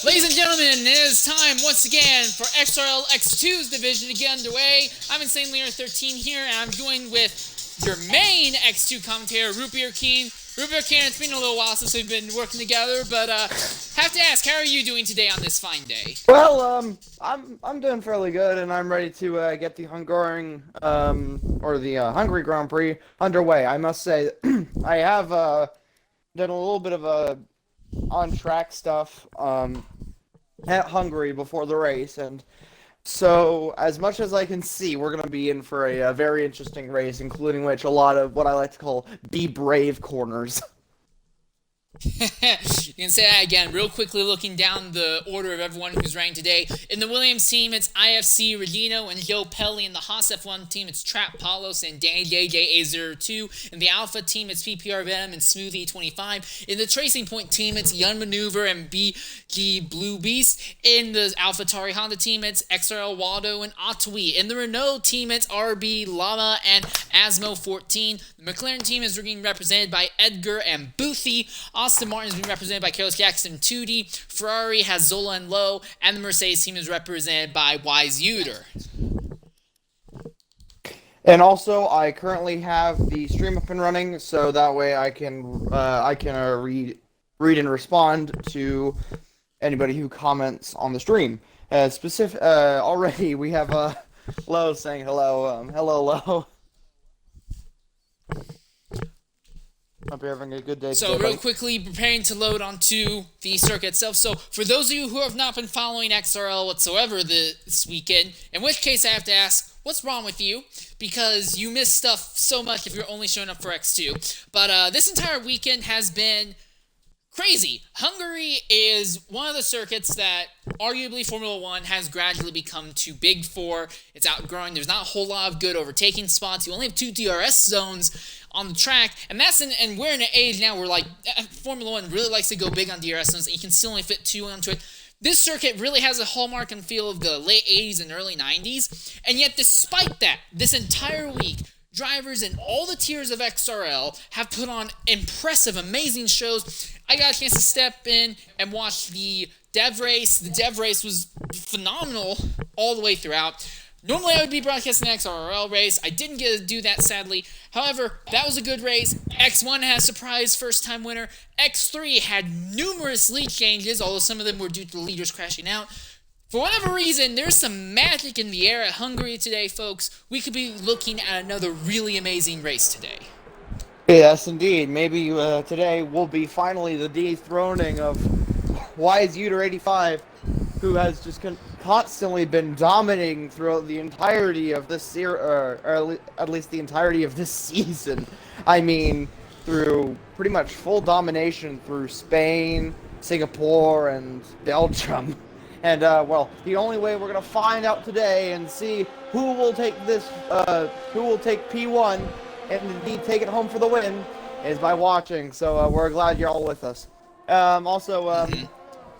Ladies and gentlemen, it is time once again for XRL X2's division to get underway. I'm Insane Leader 13 here, and I'm joined with your main X2 commentator, Root Beer Keen. Root Beer Keen, it's been a little while since we've been working together, but have to ask, how are you doing today on this fine day? Well, I'm doing fairly good, and I'm ready to get the Hungaroring, or the Hungary Grand Prix underway. I must say, I have done a little bit of on-track stuff at Hungary before the race, and so as much as I can see, we're going to be in for a very interesting race, including which a lot of what I like to call be brave corners. You can say that again, real quickly looking down the order of everyone who's ranked today. In the Williams team, it's IFC Regino and Joe Pelli. In the Haas F1 team, it's Trap Palos and Danny JJ802. In the Alpha team, it's PPR Venom and Smoothie25. In the Tracing Point team, it's Young Maneuver and BG Blue Beast. In the AlphaTauri Honda team, it's XRL Waldo and Otwi. In the Renault team, it's RB Llama and Asmo14. The McLaren team is being represented by Edgar and Boothie. Aston Martin is being represented by Carlos Jackson and 2D. Ferrari has Zola and Lowe, and the Mercedes team is represented by Wise Uter. And also, I currently have the stream up and running, so that way I can read and respond to anybody who comments on the stream. Already we have Lowe saying hello. Hello, Lowe. Hope you're having a good day. So real quickly, preparing to load onto the circuit itself. So for those of you who have not been following XRL whatsoever this weekend, in which case I have to ask, what's wrong with you? Because you miss stuff so much if you're only showing up for X2. But this entire weekend has been crazy. Hungary is one of the circuits that arguably Formula 1 has gradually become too big for. It's outgrowing. There's not a whole lot of good overtaking spots. You only have 2 DRS zones on the track, and and we're in an age now where like Formula 1 really likes to go big on DRS zones, and you can still only fit 2 onto it. This circuit really has a hallmark and feel of the late 80s and early 90s, and yet despite that, this entire week, drivers in all the tiers of XRL have put on impressive, amazing shows. I got a chance to step in and watch the dev race. The dev race was phenomenal all the way throughout. Normally I would be broadcasting the XRL race. I didn't get to do that, sadly. However, that was a good race. X1 had a surprise first-time winner. X3 had numerous lead changes, although some of them were due to the leaders crashing out. For whatever reason, there's some magic in the air at Hungary today, folks. We could be looking at another really amazing race today. Yes, indeed. Maybe today will be finally the dethroning of Wise Uter 85, who has just constantly been dominating throughout the entirety of this or at least the entirety of this season. I mean, through pretty much full domination through Spain, Singapore, and Belgium. And well, the only way we're gonna find out today and see who will take this, who will take P1 and indeed take it home for the win is by watching. So we're glad you're all with us.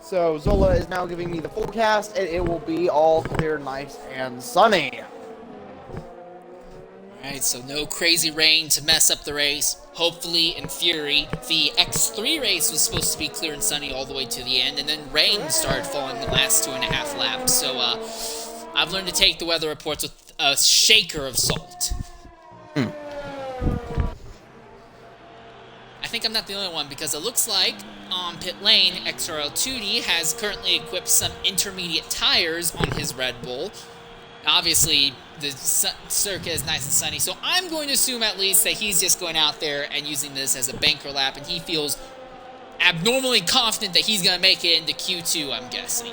So Zola is now giving me the forecast, and it will be all clear, nice, and sunny. Alright, so no crazy rain to mess up the race. Hopefully, in theory, the X3 race was supposed to be clear and sunny all the way to the end, and then rain started falling the last 2.5 laps. So I've learned to take the weather reports with a shaker of salt. I think I'm not the only one, because it looks like on pit lane, XRL2D has currently equipped some intermediate tires on his Red Bull. Obviously, the circuit is nice and sunny, so I'm going to assume at least that he's just going out there and using this as a banker lap, and he feels abnormally confident that he's going to make it into Q2, I'm guessing.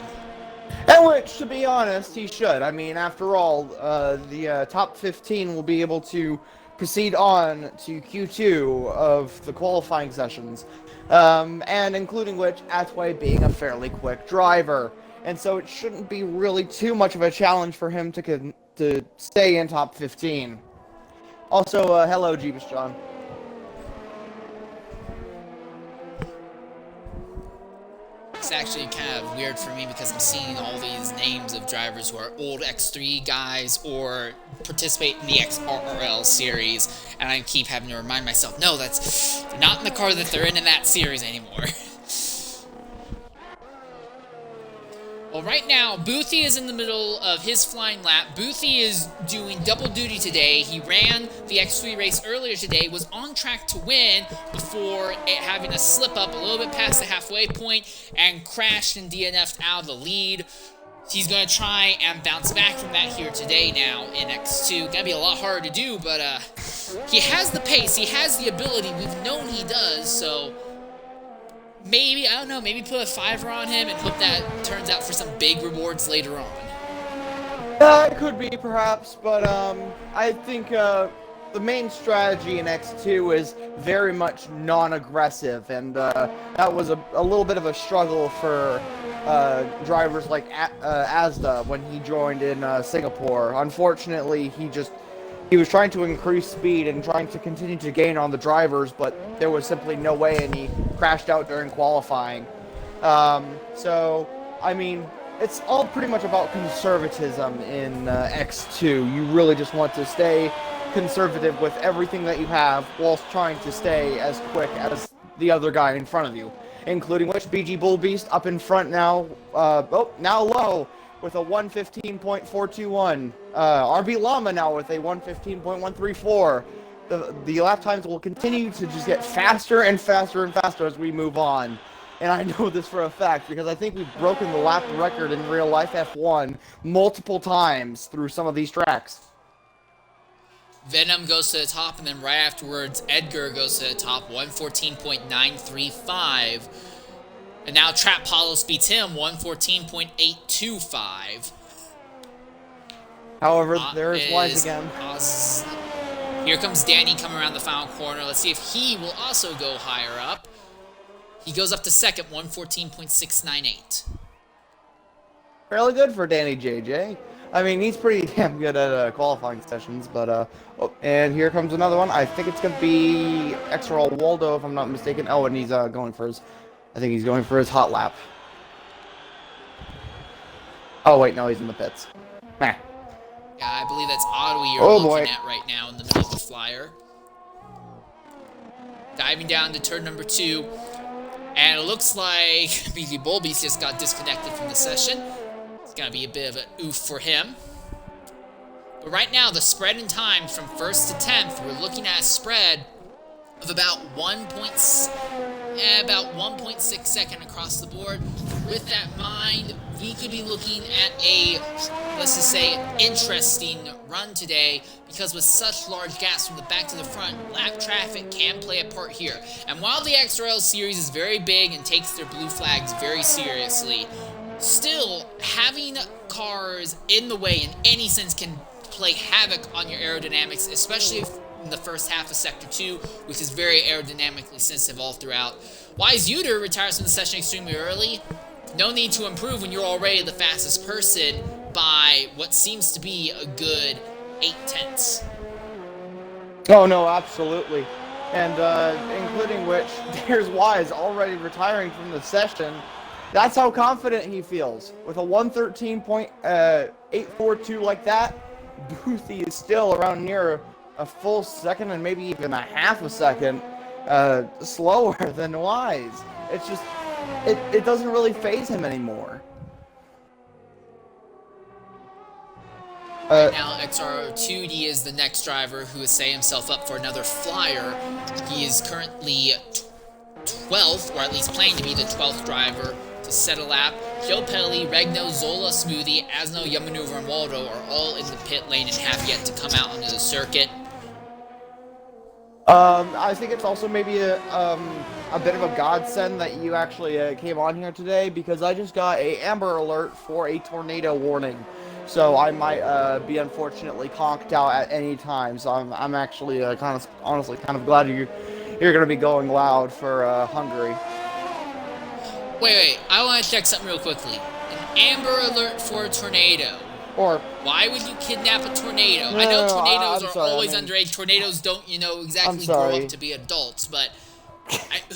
And which, to be honest, he should. I mean, after all, the top 15 will be able to proceed on to Q2 of the qualifying sessions, and including which Atway being a fairly quick driver. And so it shouldn't be really too much of a challenge for him to stay in top 15. Also, hello, Jeebus John. It's actually kind of weird for me because I'm seeing all these names of drivers who are old X3 guys or participate in the XRL series, and I keep having to remind myself, no, that's not in the car that they're in that series anymore. Well, right now, Boothie is in the middle of his flying lap. Boothie is doing double duty today. He ran the X3 race earlier today, was on track to win before having a slip up a little bit past the halfway point and crashed and DNF'd out of the lead. He's going to try and bounce back from that here today now in X2. Gonna be a lot harder to do, but he has the pace, he has the ability. We've known he does, so maybe, I don't know, maybe put a 5er on him and hope that turns out for some big rewards later on. It could be, perhaps, but I think the main strategy in X2 is very much non-aggressive, and that was a little bit of a struggle for drivers like Asda when he joined in Singapore. Unfortunately, he was trying to increase speed and trying to continue to gain on the drivers, but there was simply no way, and he crashed out during qualifying. So, I mean, it's all pretty much about conservatism in X2. You really just want to stay conservative with everything that you have whilst trying to stay as quick as the other guy in front of you, including which BG Bull Beast up in front now, now low, with a 1:15.421. RB Llama now with a 1:15.134. The lap times will continue to just get faster and faster and faster as we move on. And I know this for a fact because I think we've broken the lap record in real life F1 multiple times through some of these tracks. Venom goes to the top, and then right afterwards, Edgar goes to the top, 1:14.935. And now Trap Palos beats him, 1:14.825. However, there is Wise again. Here comes Danny coming around the final corner. Let's see if he will also go higher up. He goes up to second, 1:14.698. Fairly good for Danny JJ. I mean, he's pretty damn good at qualifying sessions, but, oh, and here comes another one. I think it's going to be XRL Waldo, if I'm not mistaken. Oh, and he's going for his, I think he's going for his hot lap. Oh, wait, no, he's in the pits. Meh. Yeah, I believe that's Ottawa you're looking at right now in the middle of the flyer. Diving down to turn number 2. And it looks like BG Bulbies just got disconnected from the session. It's going to be a bit of an oof for him. But right now, the spread in time from 1st to 10th, we're looking at a spread of about 1.6 seconds across the board. With that in mind, we could be looking at a, let's just say, interesting run today, because with such large gaps from the back to the front, lap traffic can play a part here. And while the XRL series is very big and takes their blue flags very seriously, still, having cars in the way in any sense can play havoc on your aerodynamics, especially in the first half of Sector 2, which is very aerodynamically sensitive all throughout. Wise Uter retires from the session extremely early. No need to improve when you're already the fastest person by what seems to be a good 8/10. Oh, no, absolutely. And including which, there's Wise already retiring from the session. That's how confident he feels. With a 1:13.842 like that, Boothie is still around near a full second and maybe even a half a second slower than Wise. It's just, it doesn't really faze him anymore. Now, XR2D is the next driver who has set himself up for another flyer. He is currently 12th, or at least planning to be the 12th driver to set a lap. Joe Pelli, Regno, Zola, Smoothie, Asno, Yamaneuver, and Waldo are all in the pit lane and have yet to come out onto the circuit. I think it's also maybe a bit of a godsend that you actually came on here today, because I just got a Amber Alert for a tornado warning. So I might be unfortunately conked out at any time. So I'm actually honestly kind of glad you're going to be going loud for Hungary. Wait, I want to check something real quickly. An Amber Alert for a tornado. Or why would you kidnap a tornado? No, I know no, tornadoes I'm are sorry, always I mean, underage. Tornadoes don't, exactly grow up to be adults. But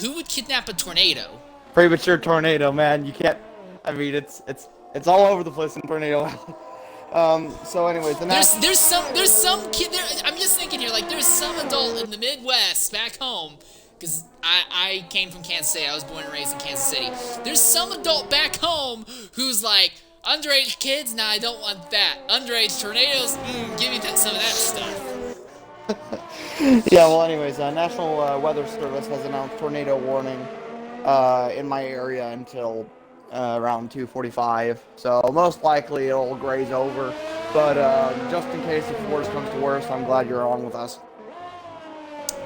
who would kidnap a tornado? Premature tornado, man. You can't. I mean, it's all over the place in tornado. So anyways, there's some kid there. I'm just thinking here, like there's some adult in the Midwest back home, because I came from Kansas City. I was born and raised in Kansas City. There's some adult back home who's like, underage kids? Nah, I don't want that. Underage tornadoes? Give me some of that stuff. Yeah, well anyways, National Weather Service has announced tornado warning in my area until around 2:45. So most likely it'll graze over. But just in case if worse comes to worse, I'm glad you're on with us.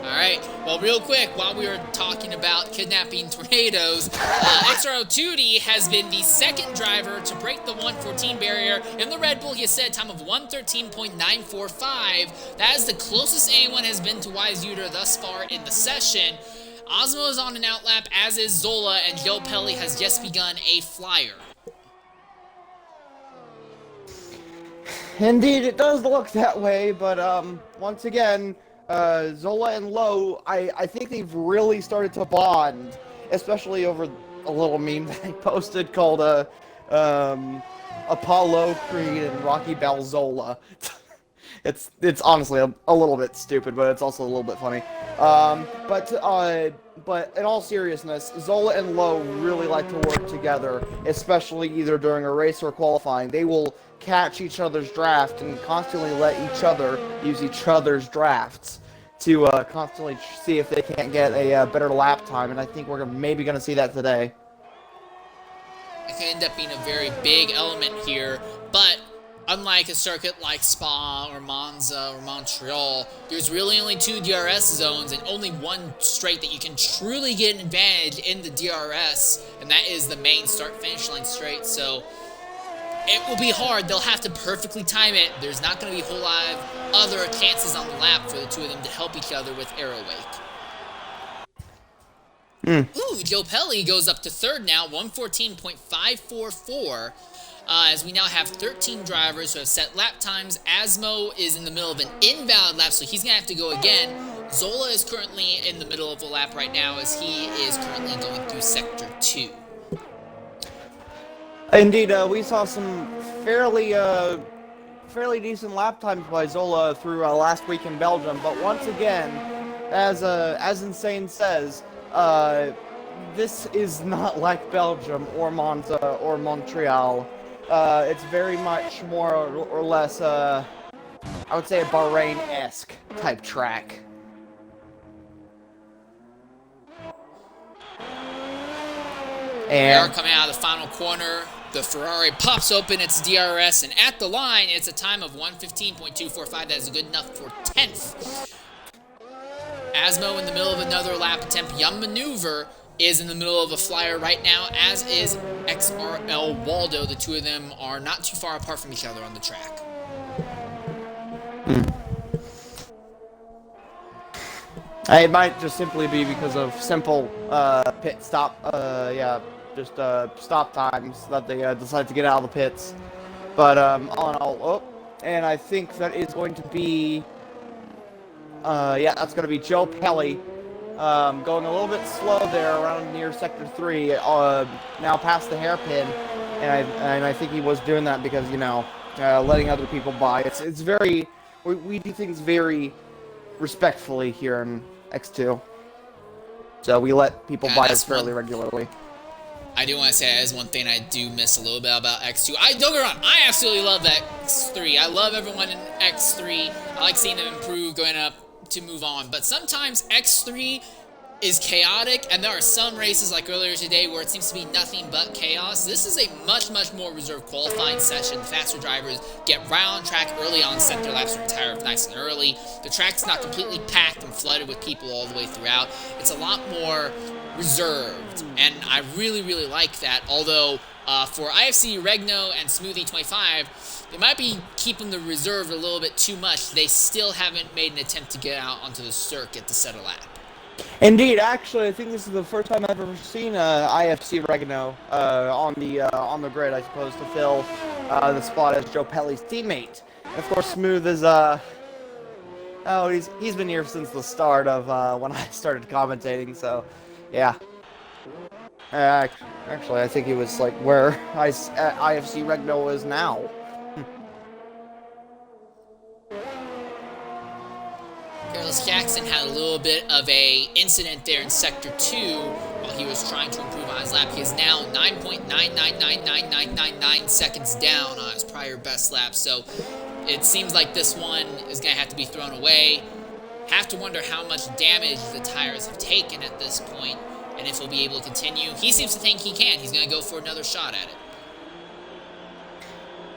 Alright, well real quick, while we were talking about kidnapping tornadoes, XRL Tootie has been the second driver to break the 114 barrier in the Red Bull. He has set a time of 1:13.945. That is the closest anyone has been to Wise Uter thus far in the session. Osmo is on an outlap, as is Zola, and Joe Pelli has just begun a flyer. Indeed, it does look that way, but once again, Zola and Lowe, I think they've really started to bond, especially over a little meme that I posted called Apollo Creed and Rocky Balzola. It's honestly a little bit stupid, but it's also a little bit funny. But in all seriousness, Zola and Lowe really like to work together, especially either during a race or qualifying. They will catch each other's draft and constantly let each other use each other's drafts to constantly see if they can't get a better lap time, and I think we're maybe going to see that today. It could end up being a very big element here, but unlike a circuit like Spa or Monza or Montreal, there's really only 2 DRS zones and only one straight that you can truly get an advantage in the DRS, and that is the main start-finish line straight. So it will be hard. They'll have to perfectly time it. There's not going to be a whole lot of other chances on the lap for the two of them to help each other with aero wake. Ooh, Joe Pelli goes up to third now, 1:14.544. As we now have 13 drivers who have set lap times. Asmo is in the middle of an invalid lap, so he's going to have to go again. Zola is currently in the middle of a lap right now, as he is currently going through Sector 2. Indeed, we saw some fairly decent lap times by Zola through last week in Belgium, but once again, as Insane says, this is not like Belgium or Monza or Montreal. It's very much more or less, I would say, a Bahrain-esque type track. We are coming out of the final corner. The Ferrari pops open its DRS, and at the line, it's a time of 1:15.245. That is good enough for 10th. Asmo in the middle of another lap attempt. Yum Maneuver is in the middle of a flyer right now, as is XRL Waldo. The two of them are not too far apart from each other on the track. It might just simply be because of simple pit stop, stop times that they decide to get out of the pits. But all in all, and I think that is going to be, that's going to be Joe Pelli. Going a little bit slow there around near Sector 3, now past the hairpin, and I think he was doing that because, letting other people by. It's very, we do things very respectfully here in X2. So we let people by us fairly regularly. I do want to say that is one thing I do miss a little bit about X2. Don't get me wrong, I absolutely love X3. I love everyone in X3. I like seeing them improve, going up to move on. But sometimes X3 is chaotic, and there are some races like earlier today where it seems to be nothing but chaos. This is a much, much more reserved qualifying session. The faster drivers get right on track early on, set their laps, and retire nice and early. The track's not completely packed and flooded with people all the way throughout. It's a lot more reserved, and I really, really like that. Although for IFC Regno and Smoothie 25, they might be keeping the reserve a little bit too much. They still haven't made an attempt to get out onto the circuit to set a lap. Indeed, actually, I think this is the first time I've ever seen IFC Regno on the grid, I suppose, to fill the spot as Joe Pelli's teammate. And of course, Smooth is he's been here since the start of when I started commentating. So, yeah. Actually, I think he was like where IFC Regno is now. Carlos Jackson had a little bit of a incident there in Sector 2 while he was trying to improve on his lap. He is now 9.9999999 seconds down on his prior best lap, so it seems like this one is going to have to be thrown away. Have to wonder how much damage the tires have taken at this point and if he'll be able to continue. He seems to think he can. He's going to go for another shot at it.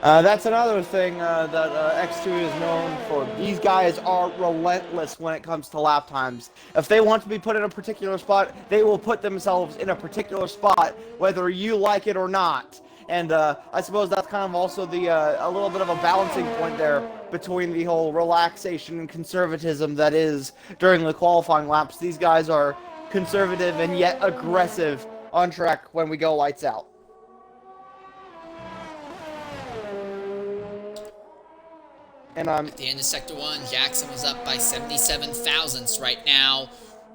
That's another thing that X2 is known for. These guys are relentless when it comes to lap times. If they want to be put in a particular spot, they will put themselves in a particular spot, whether you like it or not. And I suppose that's kind of also the a little bit of a balancing point there between the whole relaxation and conservatism that is during the qualifying laps. These guys are conservative and yet aggressive on track when we go lights out. And at the end of Sector 1, Jackson was up by 77 thousandths right now,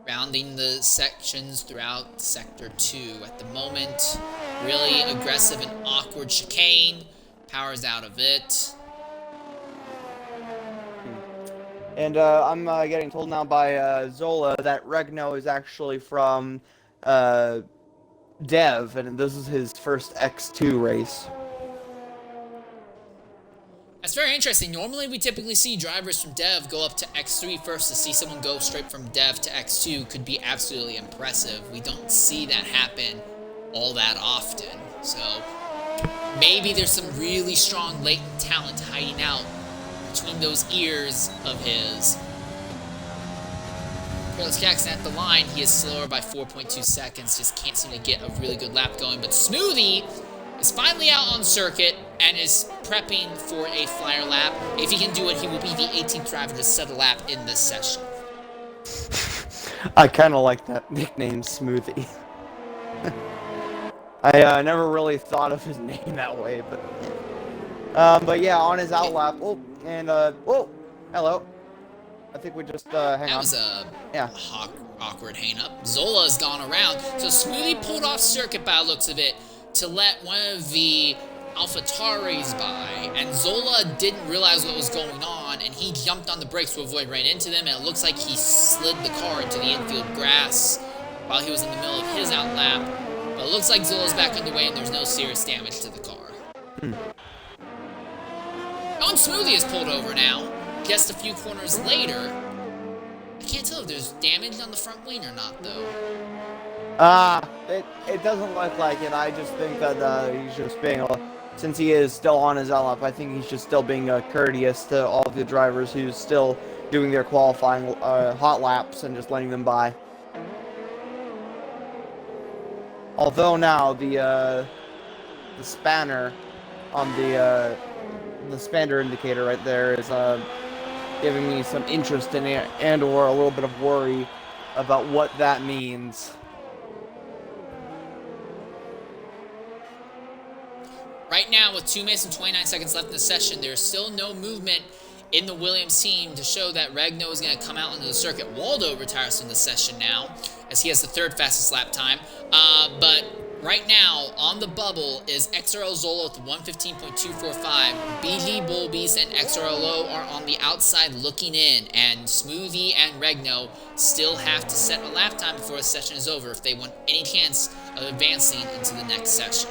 rounding the sections throughout Sector 2 at the moment. Really aggressive and awkward chicane. Power's out of it. And I'm getting told now by Zola that Regno is actually from Dev, and this is his first X2 race. That's very interesting. Normally, we typically see drivers from Dev go up to X3 first. To see someone go straight from Dev to X2 could be absolutely impressive. We don't see that happen all that often. So, maybe there's some really strong latent talent hiding out between those ears of his. Carlos Jackson at the line. He is slower by 4.2 seconds. Just can't seem to get a really good lap going. But Smoothie is finally out on circuit and is prepping for a flyer lap. If he can do it, he will be the 18th driver to set a lap in this session. I kind of like that nickname, Smoothie. I never really thought of his name that way, but yeah, on his out lap. Oh, and oh, hello. I think we just hang on. That was a awkward hang up. Zola has gone around, so Smoothie pulled off circuit by the looks of it to let one of the AlphaTauris by, and Zola didn't realize what was going on, and he jumped on the brakes to avoid running into them, and it looks like he slid the car into the infield grass while he was in the middle of his out lap. But it looks like Zola's back underway, and there's no serious damage to the car. Oh, and Smoothie is pulled over now, just a few corners later. I can't tell if there's damage on the front wing or not, though. It doesn't look like it. I just think that he's just being, since he is still on his lap, I think he's just still being courteous to all of the drivers who's still doing their qualifying hot laps and just letting them by. Although now the spanner on the spanner indicator right there is giving me some interest in it and/or a little bit of worry about what that means. Right now, with 2 minutes and 29 seconds left in the session, there's still no movement in the Williams team to show that Regno is going to come out into the circuit. Waldo retires from the session now, as he has the third fastest lap time. But right now, on the bubble, is XRL Zola with 1:15.245. BG Bullbeast and XRLO are on the outside looking in, and Smoothie and Regno still have to set a lap time before the session is over if they want any chance of advancing into the next session.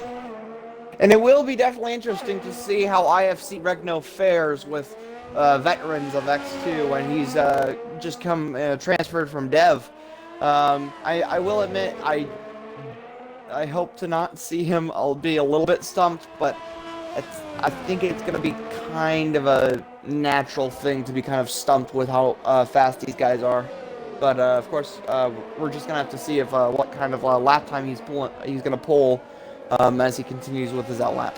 And it will be definitely interesting to see how IFC Regno fares with veterans of X2 when he's just transferred from Dev. I will admit I hope to not see him. I'll be a little bit stumped, but I think it's going to be kind of a natural thing to be kind of stumped with how fast these guys are. But of course, we're just gonna have to see if what kind of lap time he's gonna pull as he continues with his outlap.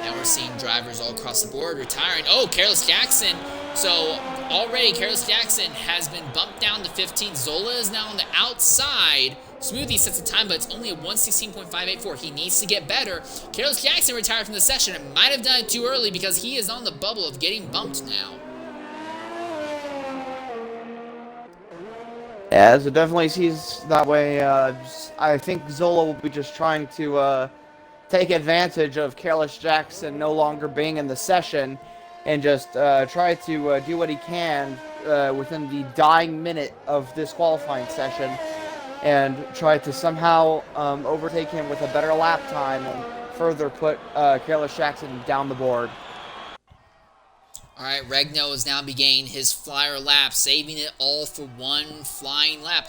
Now we're seeing drivers all across the board retiring. Oh, Careless Jackson. So already Careless Jackson has been bumped down to 15. Zola is now on the outside. Smoothie sets a time, but it's only a 116.584. He needs to get better. Careless Jackson retired from the session and might have done it too early because he is on the bubble of getting bumped now. Yeah, so definitely sees that way. I think Zola will be just trying to take advantage of Careless Jackson no longer being in the session and just try to do what he can within the dying minute of this qualifying session and try to somehow overtake him with a better lap time and further put Careless Jackson down the board. Alright, Regno is now beginning his flyer lap, saving it all for one flying lap.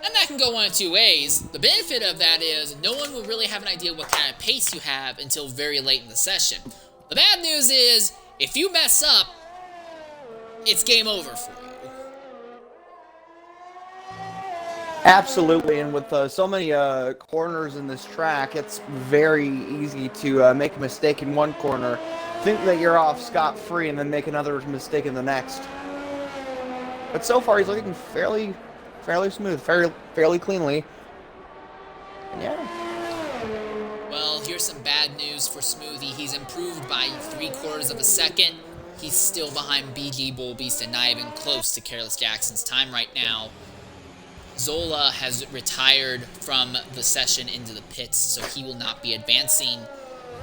And that can go one of two ways. The benefit of that is no one will really have an idea what kind of pace you have until very late in the session. The bad news is, if you mess up, it's game over for you. Absolutely, and with so many corners in this track, it's very easy to make a mistake in one corner, think that you're off scot-free, and then make another mistake in the next. But so far, he's looking fairly smooth, fairly cleanly. Yeah. Well, here's some bad news for Smoothie. He's improved by 3/4 of a second. He's still behind BG Bullbeast and not even close to Careless Jackson's time right now. Zola has retired from the session into the pits, so he will not be advancing.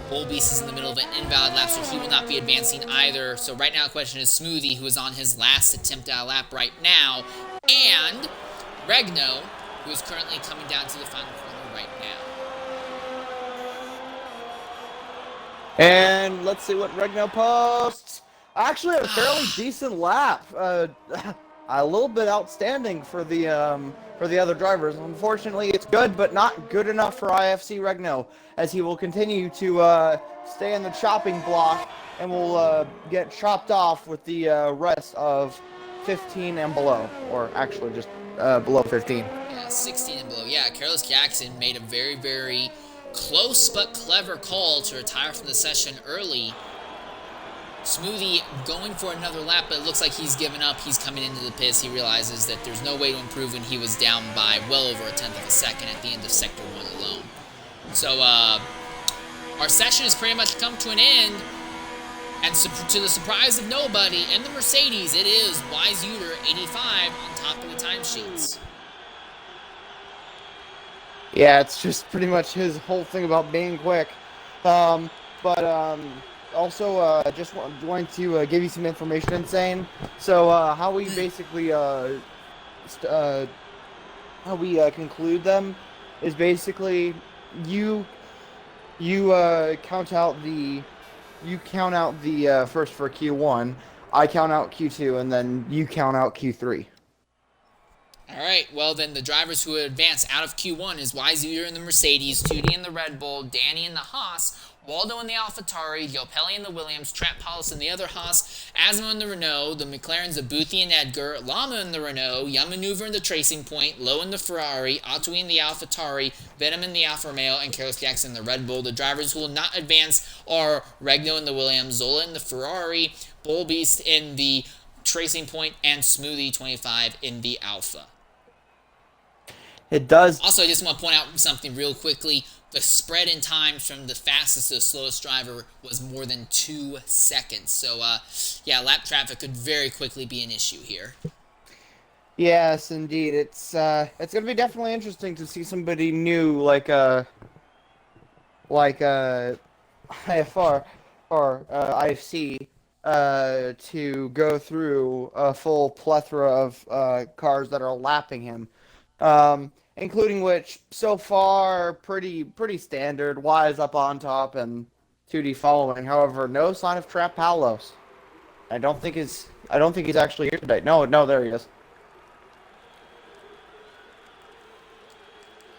Bullbeast is in the middle of an invalid lap, so he will not be advancing either. So right now the question is Smoothie, who is on his last attempt at a lap right now, and Regno, who is currently coming down to the final corner right now. And let's see what Regno posts. Actually, a fairly decent lap. A little bit outstanding for the other drivers. Unfortunately, it's good, but not good enough for IFC Regno, as he will continue to stay in the chopping block and will get chopped off with the rest of 15 and below, or actually just below 15. Yeah, 16 and below. Yeah, Careless Jackson made a very, very close but clever call to retire from the session early. Smoothie going for another lap, but it looks like he's given up. He's coming into the pits. He realizes that there's no way to improve when he was down by well over 1/10 of a second at the end of Sector 1 alone. So, our session has pretty much come to an end. And to the surprise of nobody, in the Mercedes, it is Wise Uter 85 on top of the timesheets. Yeah, it's just pretty much his whole thing about being quick. Also, just wanted to give you some information, Insane. So, how we basically, conclude them is basically you count out the first for Q1, I count out Q2, and then you count out Q3. Alright, well then the drivers who advance out of Q1 is Wizuter in the Mercedes, Tootie in the Red Bull, Danny in the Haas, Waldo in the AlphaTauri, Yopelli in the Williams, Trent Paulus in the other Haas, Asmo in the Renault, the McLarens of Boothie and Edgar, Lama in the Renault, Young Maneuver in the Tracing Point, Lowe in the Ferrari, Otwee in the AlphaTauri, Venom in the Alfa Romeo, and Carlos Jackson in the Red Bull. The drivers who will not advance are Regno in the Williams, Zola in the Ferrari, Bullbeast in the Tracing Point, and Smoothie 25 in the Alpha. It does. Also, I just want to point out something real quickly. The spread in times from the fastest to the slowest driver was more than 2 seconds. So, yeah, lap traffic could very quickly be an issue here. Yes, indeed. It's going to be definitely interesting to see somebody new like IFR or IFC to go through a full plethora of cars that are lapping him. Including which, so far, pretty standard. Wise up on top and 2D following. However, no sign of Trap Palos. I don't think he's actually here today. No, there he is.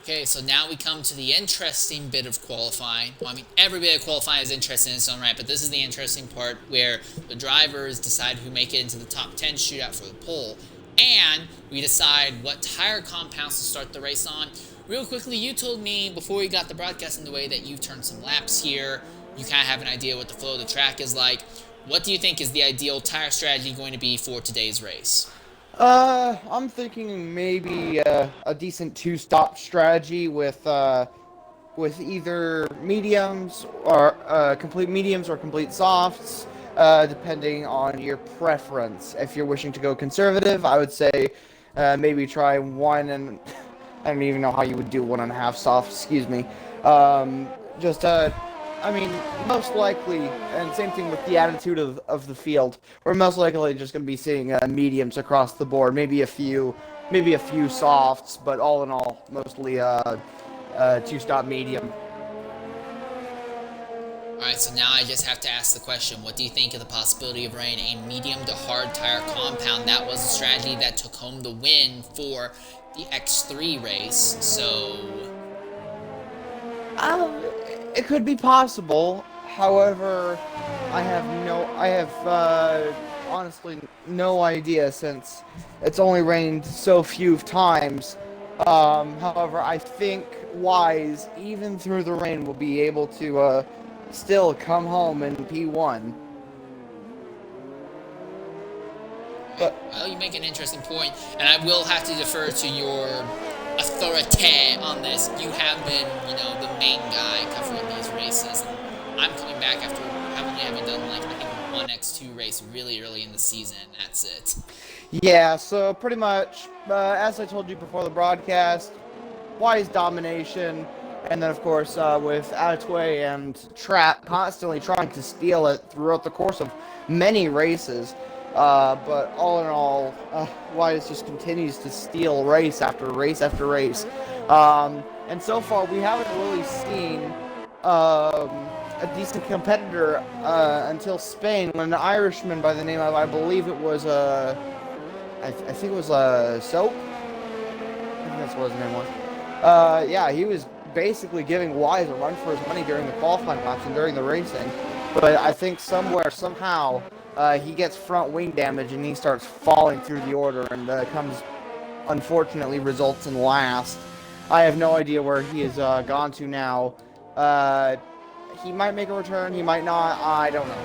Okay, so now we come to the interesting bit of qualifying. Well, I mean, every bit of qualifying is interesting in its own right, but this is the interesting part where the drivers decide who make it into the top 10 shootout for the pole, and we decide what tire compounds to start the race on. Real quickly, you told me before we got the broadcast in the way that you've turned some laps here. You kind of have an idea what the flow of the track is like. What do you think is the ideal tire strategy going to be for today's race? I'm thinking maybe a decent two-stop strategy with either mediums or complete mediums or complete softs, depending on your preference. If you're wishing to go conservative, I would say maybe try one and I don't even know how you would do 1.5 soft. Excuse me. Just I mean, most likely, and same thing with the attitude of the field. We're most likely just going to be seeing mediums across the board. Maybe a few softs, but all in all, mostly two-stop medium. Alright, so now I just have to ask the question, what do you think of the possibility of running a medium to hard tire compound? That was the strategy that took home the win for the X3 race, so... It could be possible. However, I have honestly no idea since it's only rained so few times. However, I think Wise, even through the rain, will be able to still come home in P1. But well, you make an interesting point, and I will have to defer to your authority on this. You have been, the main guy covering these races, and I'm coming back after having done like I think one X2 race really early in the season. That's it. Yeah, so pretty much, as I told you before the broadcast, Wise domination, and then of course with Attway and Trap constantly trying to steal it throughout the course of many races. But all in all, Wise just continues to steal race after race after race. And so far, we haven't really seen a decent competitor until Spain, when an Irishman by the name of, I believe it was, I think it was Soap? I think that's what his name was. Yeah, he was basically giving Wise a run for his money during the qualifying laps and during the racing. But I think somehow, he gets front wing damage and he starts falling through the order and unfortunately results in last. I have no idea where he has gone to now. He might make a return, he might not, I don't know.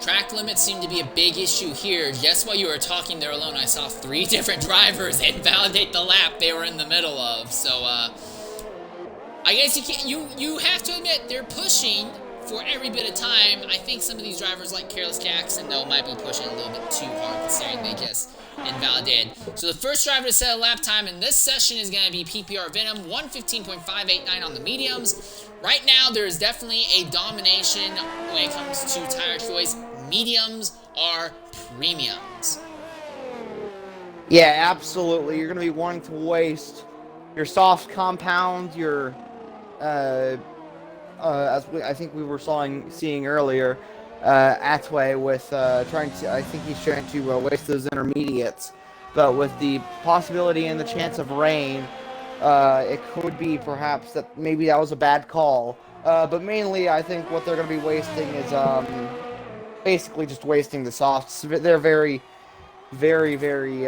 Track limits seem to be a big issue here. Just while you were talking there alone, I saw 3 different drivers invalidate the lap they were in the middle of. So, I guess you have to admit they're pushing for every bit of time. I think some of these drivers like Careless Jackson, though, might be pushing a little bit too hard considering they just invalidated. So the first driver to set a lap time in this session is going to be PPR Venom, 1:15.589 on the mediums. Right now, there is definitely a domination when it comes to tire choice. Mediums are premiums. Yeah, absolutely. You're going to be wanting to waste your soft compound, your, as I think we were seeing earlier, Attway with I think he's trying to waste those intermediates. But with the possibility and the chance of rain, it could be perhaps that maybe that was a bad call. But mainly, I think what they're going to be wasting is basically just wasting the softs. They're very, very, very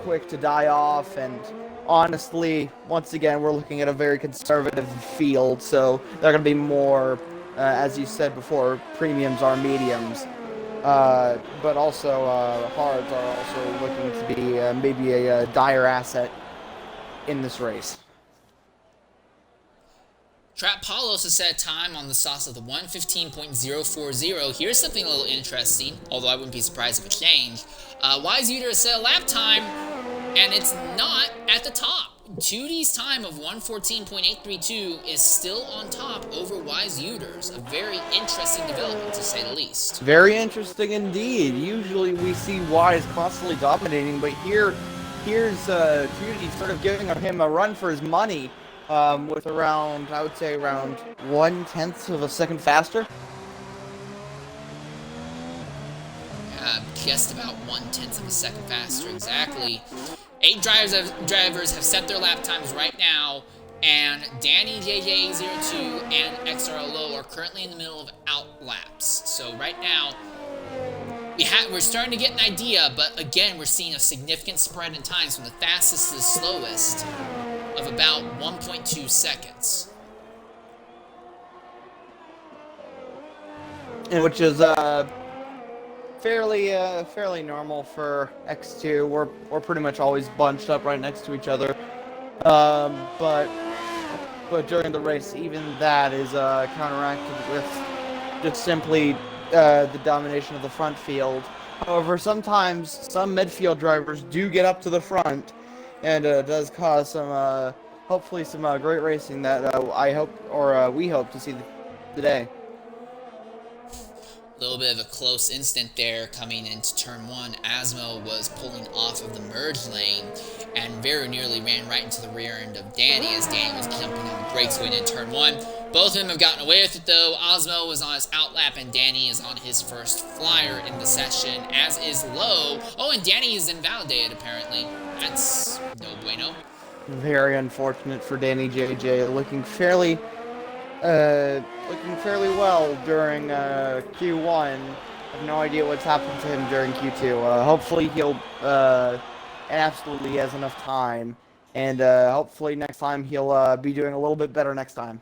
quick to die off, and honestly, once again, we're looking at a very conservative field, so they're going to be more, as you said before, premiums are mediums. But also, hards are also looking to be maybe a dire asset in this race. Trap Paulos has set a time on the sauce of the 1:15.040. Here's something a little interesting, although I wouldn't be surprised if it changed. Wise Uter has set a lap time, and it's not at the top. 2D's time of 1:14.832 is still on top over Wise Uter's. A very interesting development, to say the least. Very interesting indeed. Usually we see Wise constantly dominating, but here's 2D sort of giving him a run for his money. With around, I would say around 1/10 of a second faster. Just about 1/10 of a second faster, exactly. 8 drivers have set their lap times right now, and Danny, JJ02, and XRL are currently in the middle of out laps. So right now, we're starting to get an idea, but again, we're seeing a significant spread in times from the fastest to the slowest of about 1.2 seconds. Which is fairly normal for X2. We're pretty much always bunched up right next to each other. But during the race, even that is counteracted with just simply the domination of the front field. However, sometimes some midfield drivers do get up to the front, and it does cause some hopefully some great racing that we hope to see today. A little bit of a close instant there coming into turn 1. Asmo was pulling off of the merge lane and very nearly ran right into the rear end of Danny as Danny was jumping on the brakes going into turn 1. Both of them have gotten away with it though. Osmo was on his outlap and Danny is on his first flyer in the session, as is Lowe. Oh, and Danny is invalidated apparently. That's no bueno. Very unfortunate for Danny JJ, looking fairly well during Q1. I have no idea what's happened to him during Q2. Hopefully he'll absolutely has enough time, and hopefully next time he'll be doing a little bit better next time.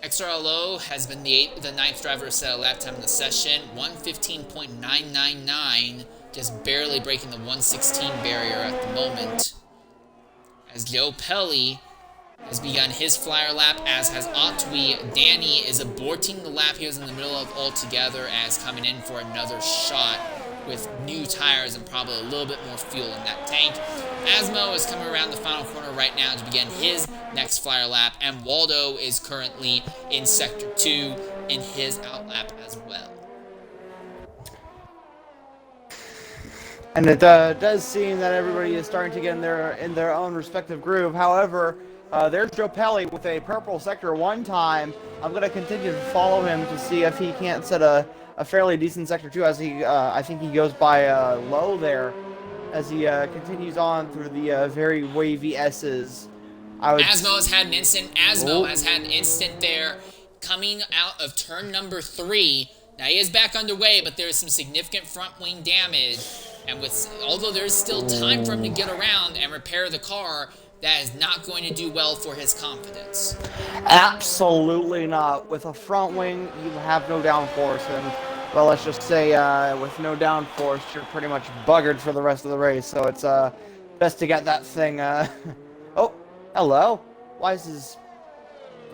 XRLO has been the 9th driver to set a lap time in the session, 1:15.999, just barely breaking the 1:16 barrier at the moment. As Joe Pelli has begun his flyer lap, as has Otwi. Danny is aborting the lap he was in the middle of altogether, as coming in for another shot with new tires and probably a little bit more fuel in that tank. Asmo is coming around the final corner right now to begin his next flyer lap, and Waldo is currently in Sector 2 in his out lap as well. And it does seem that everybody is starting to get in their own respective groove. However, there's Joe Pelli with a purple Sector 1 time. I'm going to continue to follow him to see if he can't set a fairly decent Sector 2 as he, I think he goes by low there as he continues on through the very wavy S's. Asmo has had an instant. Has had an instant there coming out of turn number 3. Now he is back underway, but there is some significant front wing damage. And although there's still time for him to get around and repair the car, that is not going to do well for his confidence. Absolutely not. With a front wing, you have no downforce, and, well, let's just say with no downforce, you're pretty much buggered for the rest of the race, so it's best to get that thing, Oh, hello. Why is his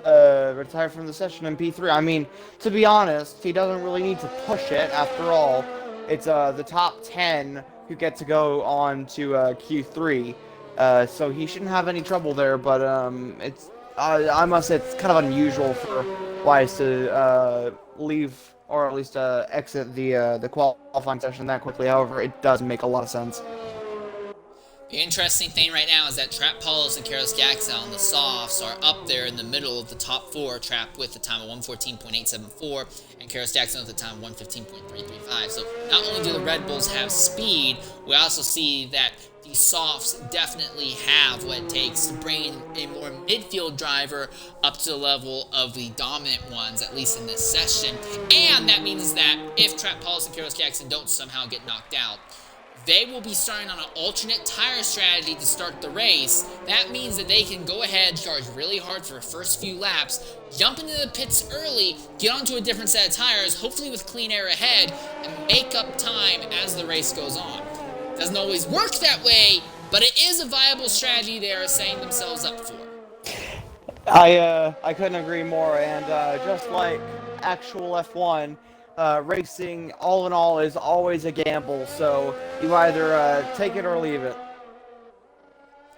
retired from the session in P3? I mean, to be honest, he doesn't really need to push it, after all. It's the top 10 who get to go on to Q3. So he shouldn't have any trouble there, but it's I must say it's kind of unusual for Wise to leave, or at least exit the qualifying session that quickly. However, it does make a lot of sense. The interesting thing right now is that Trap Paulos and Carlos Jackson on the softs are up there in the middle of the top 4, Trap with a time of 1:14.874, and Carlos Jackson with a time of 1:15.335. So not only do the Red Bulls have speed, we also see that the softs definitely have what it takes to bring a more midfield driver up to the level of the dominant ones, at least in this session. And that means that if Trap Paulos and Carlos Jackson don't somehow get knocked out, they will be starting on an alternate tire strategy to start the race. That means that they can go ahead, charge really hard for the first few laps, jump into the pits early, get onto a different set of tires, hopefully with clean air ahead, and make up time as the race goes on. Doesn't always work that way, but it is a viable strategy they are setting themselves up for. I couldn't agree more, and just like actual F1, racing, all in all, is always a gamble, so you either take it or leave it.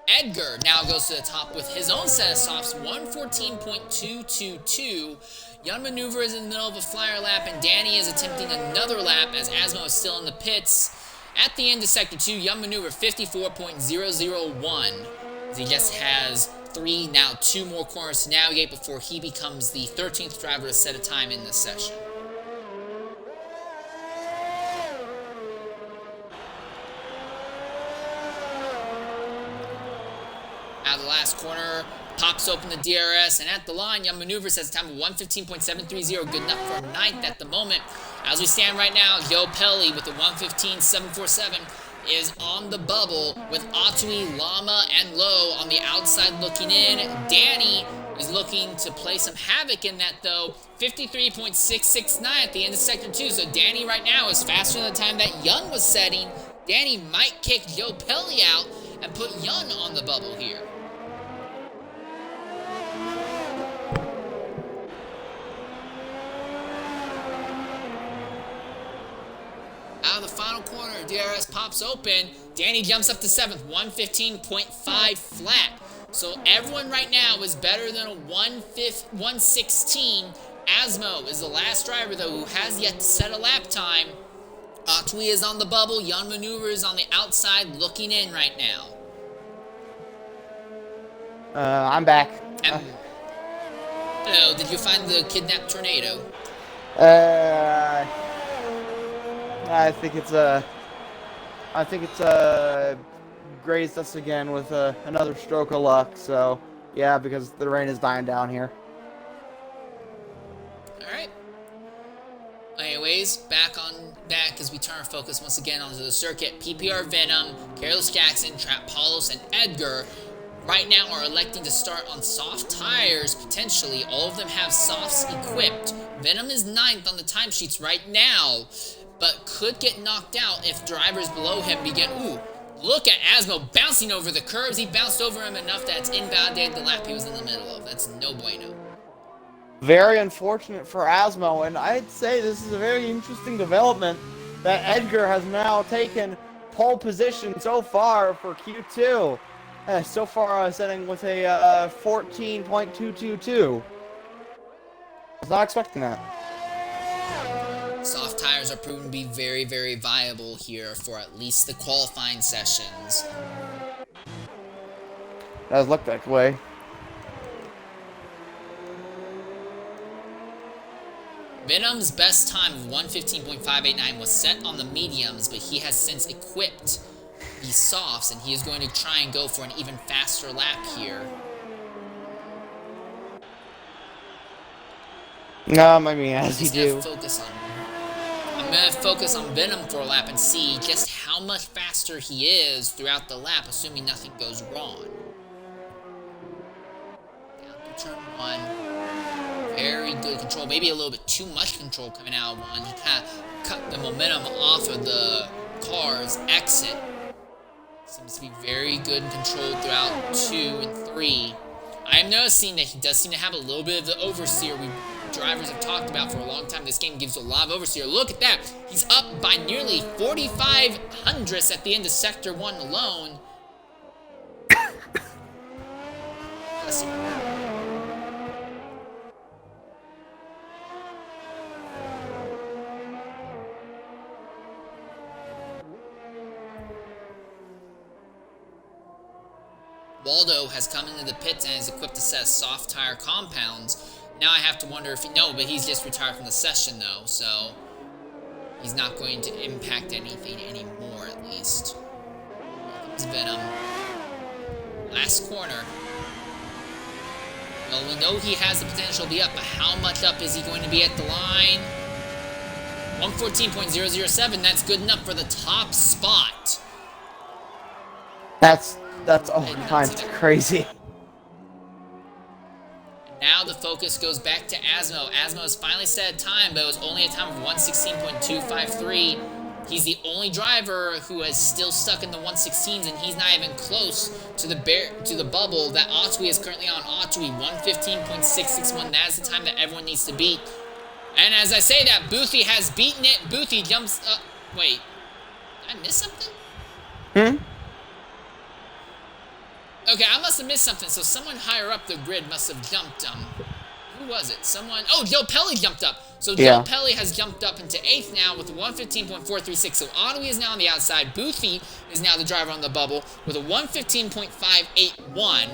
Edgar now goes to the top with his own set of softs, 1:14.222. Young Maneuver is in the middle of a flyer lap, and Danny is attempting another lap as Asmo is still in the pits. At the end of Sector 2, Young Maneuver 54.001. He just has 2 more corners to navigate before he becomes the 13th driver to set a time in this session. Fourth corner pops open the DRS, and at the line, Young Maneuvers has a time of 1:15.730, good enough for 9th at the moment. As we stand right now, Joe Pelli with a 1:15.747 is on the bubble with Atui, Lama, and Lowe on the outside looking in. Danny is looking to play some havoc in that, though. 53.669 at the end of Sector 2, so Danny right now is faster than the time that Young was setting. Danny might kick Joe Pelli out and put Young on the bubble here. Out of the final corner, DRS pops open. Danny jumps up to 7th, 1:15.5 flat. So everyone right now is better than a 1:16. Asmo is the last driver, though, who has yet to set a lap time. Atui is on the bubble. Young Maneuver is on the outside looking in right now. I'm back. Hello, did you find the kidnapped tornado? I think it's grazed us again with another stroke of luck. So yeah, because the rain is dying down here. All right. Anyways, back as we turn our focus once again onto the circuit. PPR Venom, Careless Jackson, Trap Paulos, and Edgar right now are electing to start on soft tires, potentially. All of them have softs equipped. Venom is 9th on the timesheets right now, but could get knocked out if drivers below him begin... Ooh, look at Asmo bouncing over the curbs. He bounced over him enough that it's invalidated the lap he was in the middle of. That's no bueno. Very unfortunate for Asmo, and I'd say this is a very interesting development that Edgar has now taken pole position so far for Q2. So far, sitting with a 14.222. I was not expecting that. Soft tires are proven to be very, very viable here for at least the qualifying sessions. Does look that way. Venom's best time of 1:15.589 was set on the mediums, but he has since equipped the softs, and he is going to try and go for an even faster lap here. I mean, as you do. I'm going to focus on Venom for a lap and see just how much faster he is throughout the lap, assuming nothing goes wrong. Down to turn 1. Very good control. Maybe a little bit too much control coming out of 1. He kind of cut the momentum off of the car's exit. Seems to be very good and controlled throughout 2 and 3. I am noticing that he does seem to have a little bit of the oversteer drivers have talked about for a long time. This game gives a lot of oversteer. Look at that. He's up by nearly 45 hundredths at the end of Sector 1 alone. Let's see. Waldo has come into the pits and is equipped to set soft tire compounds. Now I have to wonder if no, but he's just retired from the session though, so he's not going to impact anything anymore at least. Here comes Venom. Last corner. Well, we know he has the potential to be up, but how much up is he going to be at the line? 114.007, that's good enough for the top spot. That's all kinds of crazy. Now the focus goes back to Asmo. Asmo has finally set a time, but it was only a time of 116.253. He's the only driver who is still stuck in the 116s, and he's not even close to the bubble that Atui is currently on. Atui, 115.661. That is the time that everyone needs to beat. And as I say that, Boothie has beaten it. Boothie jumps up. Wait, did I miss something? Okay, I must have missed something. So someone higher up the grid must have jumped. Who was it? Someone. Oh, Joe Pelli jumped up. So Joe Pelli has jumped up into 8th now with 115.436. So Atui is now on the outside. Boothie is now the driver on the bubble with a 115.581.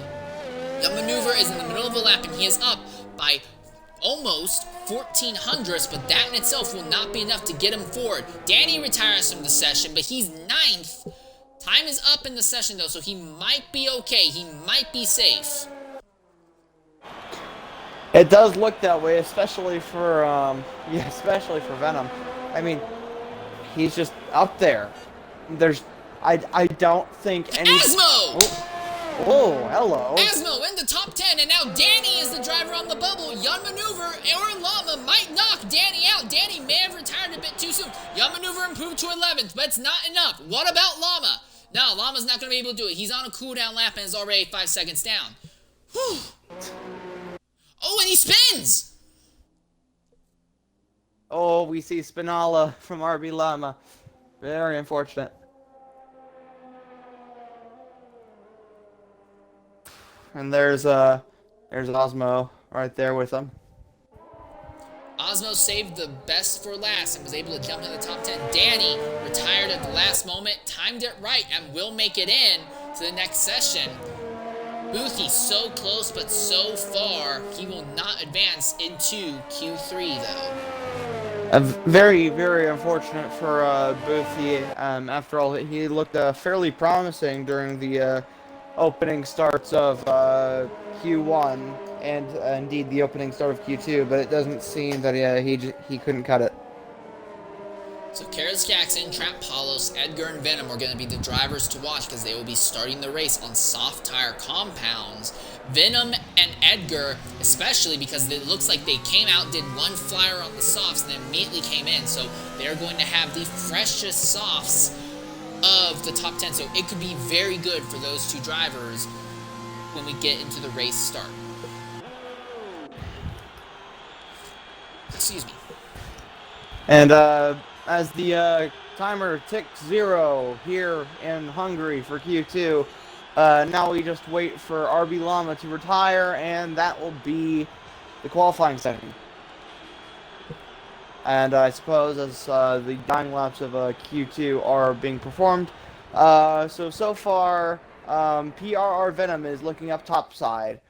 The maneuver is in the middle of the lap, and he is up by almost 14 hundredths, but that in itself will not be enough to get him forward. Danny retires from the session, but he's 9th. Time is up in the session, though, so he might be okay. He might be safe. It does look that way, especially for especially for Venom. I mean, he's just up there. I don't think any. Asmo! Oh, hello. Asmo in the top 10, and now Danny is the driver on the bubble. Young Maneuver or Llama might knock Danny out. Danny may have retired a bit too soon. Young Maneuver improved to 11th, but it's not enough. What about Llama? No, Llama's not going to be able to do it. He's on a cooldown lap and is already 5 seconds down. Whew. Oh, and he spins! Oh, we see Spinala from RB Llama. Very unfortunate. And there's Osmo right there with him. Osmo saved the best for last and was able to jump into the top 10. Danny retired at the last moment, timed it right, and will make it in to the next session. Boothie so close but so far, he will not advance into Q3 though. Very, very unfortunate for Boothie. After all, he looked fairly promising during the opening starts of Q1 and indeed the opening start of Q2, but it doesn't seem that he couldn't cut it. So Careless Jackson, Trap Palos, Edgar, and Venom are going to be the drivers to watch because they will be starting the race on soft tire compounds. Venom and Edgar, especially because it looks like they came out, did one flyer on the softs, and then immediately came in. So they're going to have the freshest softs of the top 10. So it could be very good for those two drivers when we get into the race start. Excuse me. And as the timer ticks 0 here in Hungary for Q2, now we just wait for RB Llama to retire, and that will be the qualifying session. And I suppose as the dying laps of Q2 are being performed, so far PRR Venom is looking up top side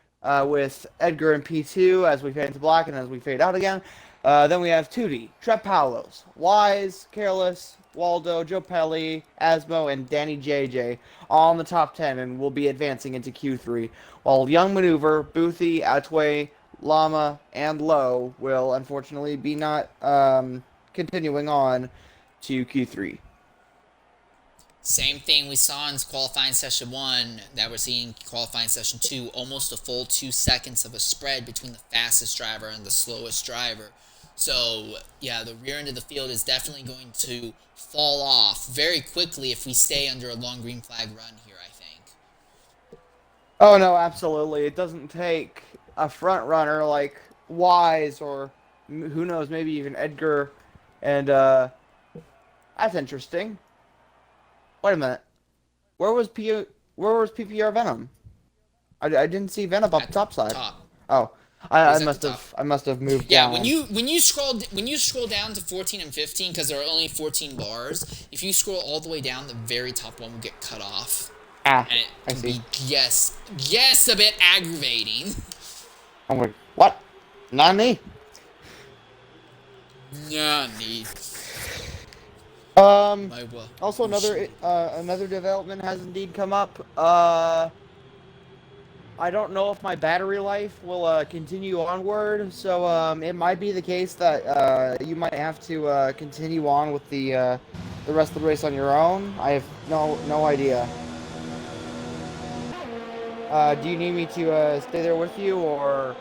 with Edgar and P2 as we fade into black and as we fade out again. Then we have 2D, Trep Palos, Wise, Careless, Waldo, Joe Pelli, Asmo, and Danny JJ all in the top 10 and will be advancing into Q3, while Young Maneuver, Boothie, Atway, Llama, and Low will unfortunately be not continuing on to Q3. Same thing we saw in qualifying session 1 that we're seeing qualifying session 2, almost a full 2 seconds of a spread between the fastest driver and the slowest driver. So, yeah, the rear end of the field is definitely going to fall off very quickly if we stay under a long green flag run here, I think. Oh, no, absolutely. It doesn't take a front runner like Wise or, who knows, maybe even Edgar. And, that's interesting. Wait a minute. Where was PPR Venom? I didn't see Venom up the top side. Top. Oh. I must have moved down. Yeah, when you scroll down to 14 and 15, because there are only 14 bars, if you scroll all the way down, the very top one will get cut off. Ah, and it can be a bit aggravating. I'm like, what? Nani? Nani. Also another development has indeed come up. I don't know if my battery life will continue onward, so it might be the case that you might have to continue on with the rest of the race on your own. I have no idea. Do you need me to stay there with you, or?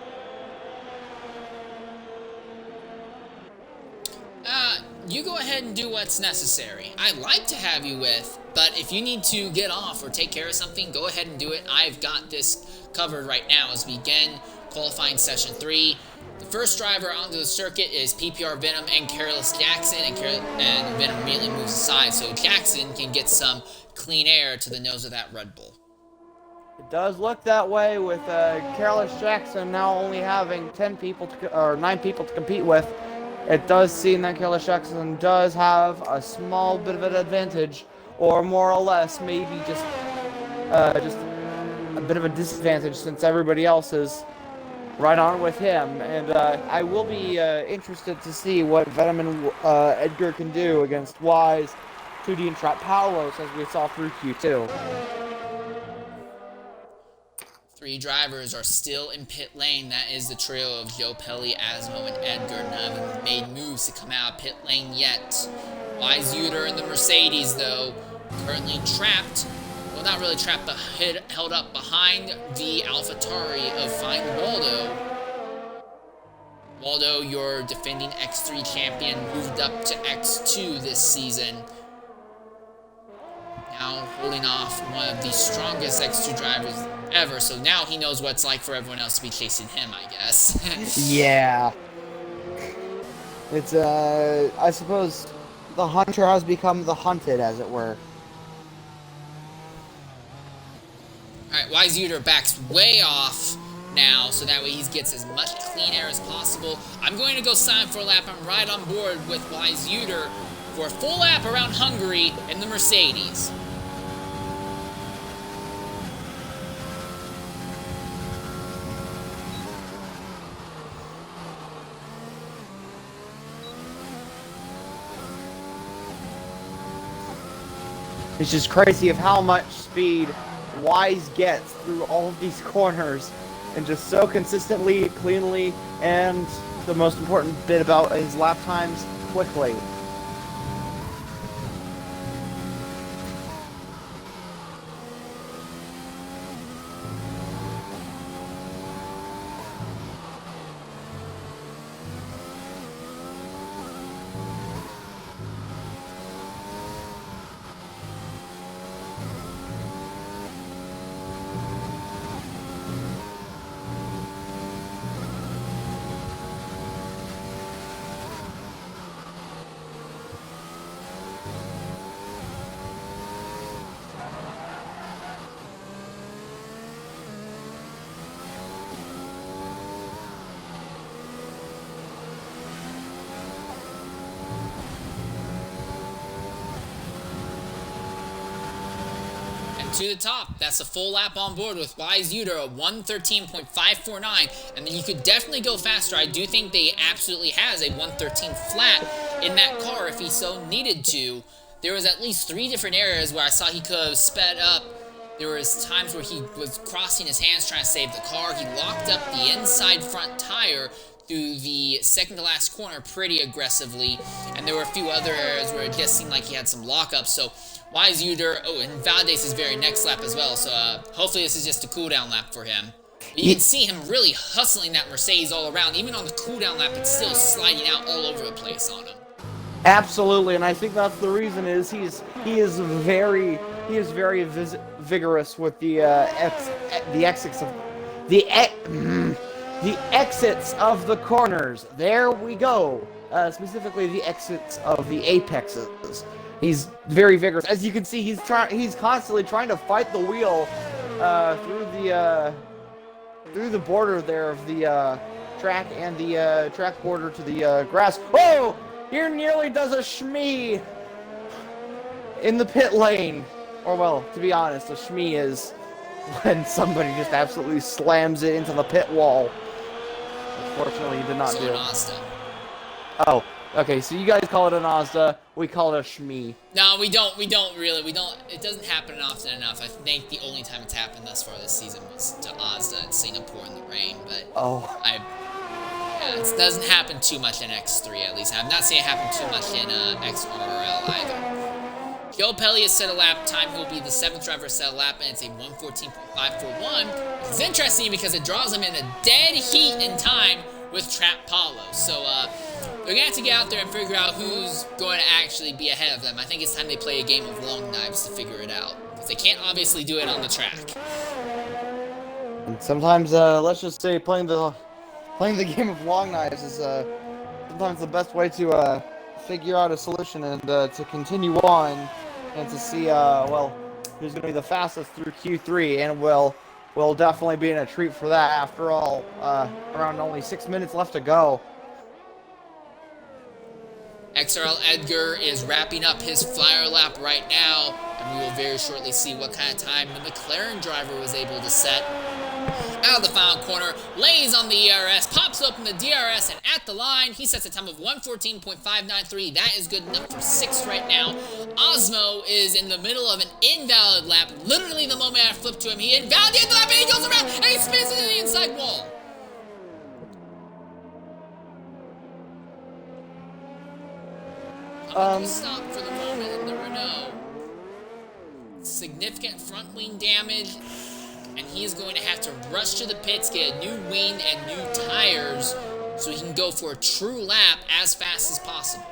You go ahead and do what's necessary. I'd like to have you with, but if you need to get off or take care of something, go ahead and do it. I've got this covered right now as we begin qualifying session 3. The first driver onto the circuit is PPR Venom and Careless Jackson, and Venom immediately moves aside so Jackson can get some clean air to the nose of that Red Bull. It does look that way with Careless Jackson now only having 9 people to compete with. It does seem that Careless Jackson does have a small bit of an advantage, or more or less maybe just a bit of a disadvantage since everybody else is right on with him. And I will be interested to see what Venom and Edgar can do against Wise 2D and Trap Palos, as we saw through Q2. 3 drivers are still in pit lane. That is the trio of Joe Pelli, Asmo, and Edgar. None of them have made moves to come out of pit lane yet. Wise Uter in the Mercedes, though, currently trapped. Well, not really trapped, but held up behind the AlphaTauri of Fine Waldo. Waldo, your defending X3 champion, moved up to X2 this season. Now holding off one of the strongest X2 drivers ever, so now he knows what it's like for everyone else to be chasing him, I guess. Yeah. It's, I suppose the hunter has become the hunted, as it were. Alright, Wise Uter backs way off now, so that way he gets as much clean air as possible. I'm going to go sign for a lap. I'm right on board with Wise Uter for a full lap around Hungary in the Mercedes. It's just crazy of how much speed Wise gets through all of these corners, and just so consistently, cleanly, and the most important bit about his lap times, quickly. To the top. That's a full lap on board with Wise Uter, a 1:13.549, and then you could definitely go faster. I do think they absolutely has a 1:13 flat in that car if he so needed to. There was at least 3 different areas where I saw he could have sped up. There was times where he was crossing his hands trying to save the car. He locked up the inside front tire through the second to last corner pretty aggressively, and there were a few other areas where it just seemed like he had some lockups. So Wise Uter, oh, and validates his very next lap as well, so hopefully this is just a cooldown lap for him. You can see him really hustling that Mercedes all around. Even on the cooldown lap, it's still sliding out all over the place on him. Absolutely, and I think that's the reason is he is very vigorous with the exits of the corners. There we go. Specifically the exits of the apexes. He's very vigorous. As you can see, he's constantly trying to fight the wheel through the border there of the track and the track border to the grass. Whoa! He nearly does a shmee in the pit lane. Or well, to be honest, a shmee is when somebody just absolutely slams it into the pit wall. Unfortunately, he did not do it. Oh. Okay, so you guys call it an Asda, we call it a shmee. No, we don't really. It doesn't happen often enough. I think the only time it's happened thus far this season was to Asda in Singapore in the rain, but yeah, it doesn't happen too much in X3 at least. I'm not saying it happened too much in XRL either. Joe Pelli has set a lap time. He'll be the 7th driver to set a lap, and it's a 1:14.541. It's interesting because it draws him in a dead heat in time with Trap Paulo. So, they're going to have to get out there and figure out who's going to actually be ahead of them. I think it's time they play a game of long knives to figure it out. Because they can't obviously do it on the track. And sometimes, let's just say playing the game of long knives is sometimes the best way to figure out a solution and to continue on and to see well, who's going to be the fastest through Q3, and we'll definitely be in a treat for that. After all, around only 6 minutes left to go. XRL Edgar is wrapping up his flyer lap right now, and we will very shortly see what kind of time the McLaren driver was able to set. Out of the final corner, lays on the ERS, pops open the DRS, and at the line, he sets a time of 1:14.593. That is good enough for 6th right now. Osmo is in the middle of an invalid lap. Literally the moment I flipped to him, he invalidated the lap, and he goes around, and he spins into the inside wall. Stop for the moment in the Renault. Significant front wing damage, and he is going to have to rush to the pits, get a new wing and new tires, so he can go for a true lap as fast as possible.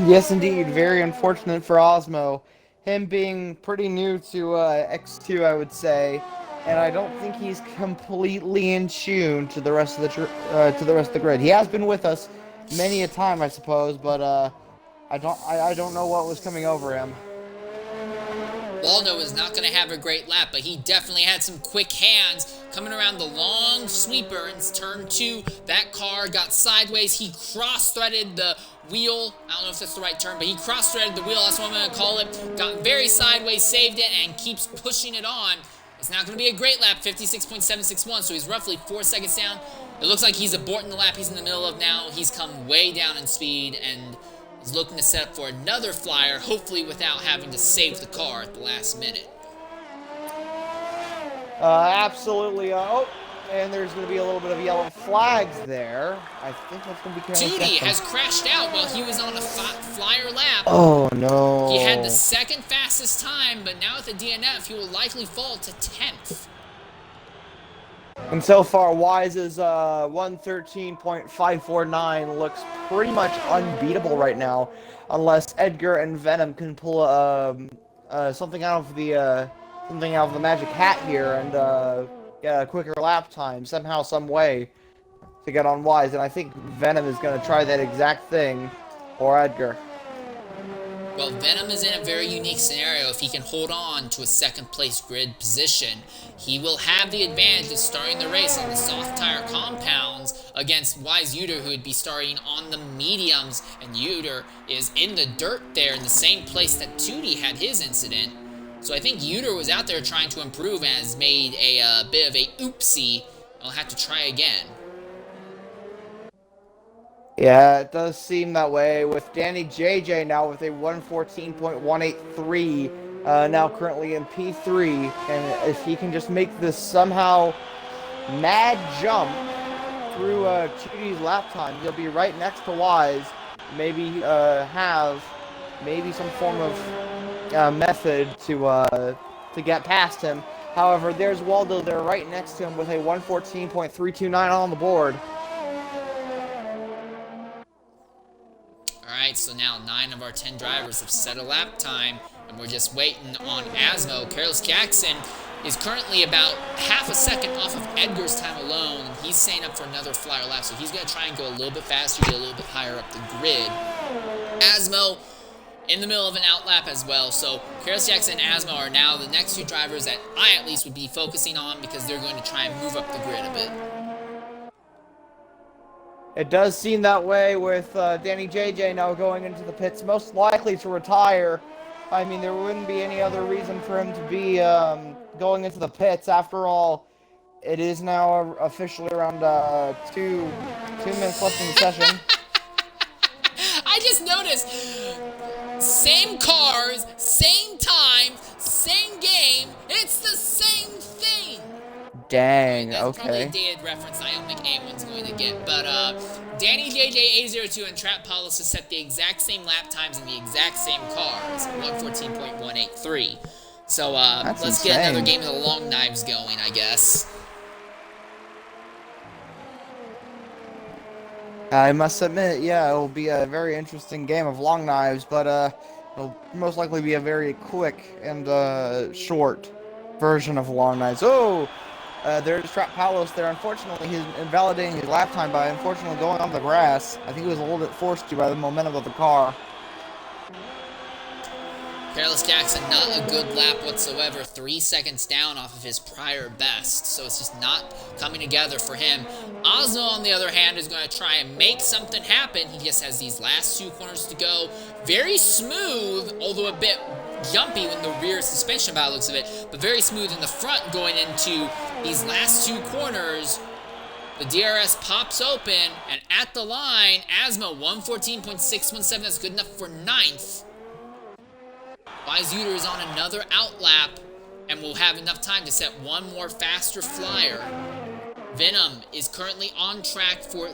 Yes, indeed. Very unfortunate for Osmo. Him being pretty new to X2, I would say, and I don't think he's completely in tune to the rest of the grid. He has been with us many a time, I suppose, but I don't know what was coming over him. Waldo is not going to have a great lap, but he definitely had some quick hands coming around the long sweeper in turn 2. That car got sideways. He cross-threaded the wheel. I don't know if that's the right term, but he cross-threaded the wheel. That's what I'm going to call it. Got very sideways, saved it, and keeps pushing it on. It's not going to be a great lap, 56.761, so he's roughly 4 seconds down. It looks like he's aborting the lap he's in the middle of now. He's come way down in speed and is looking to set up for another flyer, hopefully without having to save the car at the last minute. Absolutely. Oh, and there's going to be a little bit of yellow flags there. I think that's going to be kind of Tootie has crashed out while he was on a flyer lap. Oh, no. He had the second fastest time, but now with the DNF, he will likely fall to 10th. And so far, Wise's 113.549 looks pretty much unbeatable right now, unless Edgar and Venom can pull something out of the magic hat here and get a quicker lap time somehow, some way to get on Wise. And I think Venom is going to try that exact thing, or Edgar. Well, Venom is in a very unique scenario. If he can hold on to a second-place grid position, he will have the advantage of starting the race on the soft tire compounds against Wise Uter, who would be starting on the mediums, and Uter is in the dirt there in the same place that Tootie had his incident. So I think Uter was out there trying to improve and has made a bit of a oopsie. I'll have to try again. Yeah, it does seem that way with Danny JJ now with a 114.183, now currently in P3, and if he can just make this somehow mad jump through Tootie's lap time, he'll be right next to Wise, maybe have some form of method to get past him. However, there's Waldo there right next to him with a 114.329 on the board. Alright, so now 9 of our 10 drivers have set a lap time, and we're just waiting on Asmo. Carlos Jackson is currently about half a second off of Edgar's time alone, and he's staying up for another flyer lap, so he's going to try and go a little bit faster, get a little bit higher up the grid. Asmo in the middle of an out lap as well, so Carlos Jackson and Asmo are now the next 2 drivers that I at least would be focusing on because they're going to try and move up the grid a bit. It does seem that way with Danny JJ now going into the pits, most likely to retire. I mean, there wouldn't be any other reason for him to be going into the pits. After all, it is now officially around 2 minutes left in the session. I just noticed, same cars, same time, same game, it's the same thing. Dang, That's okay. probably a dated reference I don't think anyone's going to get, but Danny JJ A02 and Trap Paulus has set the exact same lap times in the exact same cars, 114.183. So let's get another game of the long knives going, I guess. I must admit, yeah, it'll be a very interesting game of long knives, but it'll most likely be a very quick and short version of long knives. Oh! There's Trap Palos there. Unfortunately, he's invalidating his lap time by unfortunately going on the grass. I think he was a little bit forced to by the momentum of the car. Carlos Jackson, not a good lap whatsoever. 3 seconds down off of his prior best, so it's just not coming together for him. Osmo, on the other hand, is going to try and make something happen. He just has these last 2 corners to go. Very smooth, although a bit jumpy with the rear suspension by the looks of it, but very smooth in the front going into these last two corners. The DRS pops open, and at the line, Asmo 114.617. That's good enough for 9th. Wise Uter is on another outlap and will have enough time to set one more faster flyer. Venom is currently on track for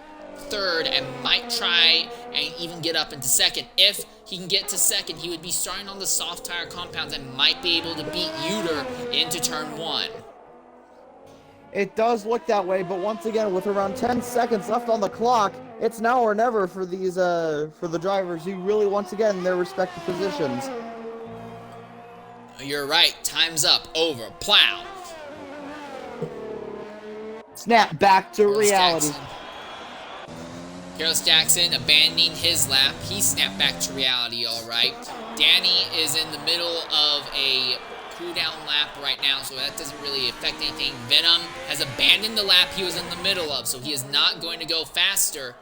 3rd and might try and even get up into 2nd. If he can get to 2nd, he would be starting on the soft tire compounds and might be able to beat Uter into turn 1. It does look that way, but once again, with around 10 seconds left on the clock, it's now or never for these for the drivers who really, once again, in their respective positions. You're right. Time's up. Over. Plow. Snap back to reality. Carlos Jackson abandoning his lap. He snapped back to reality, all right. Danny is in the middle of a cool-down lap right now, so that doesn't really affect anything. Venom has abandoned the lap he was in the middle of, so he is not going to go faster.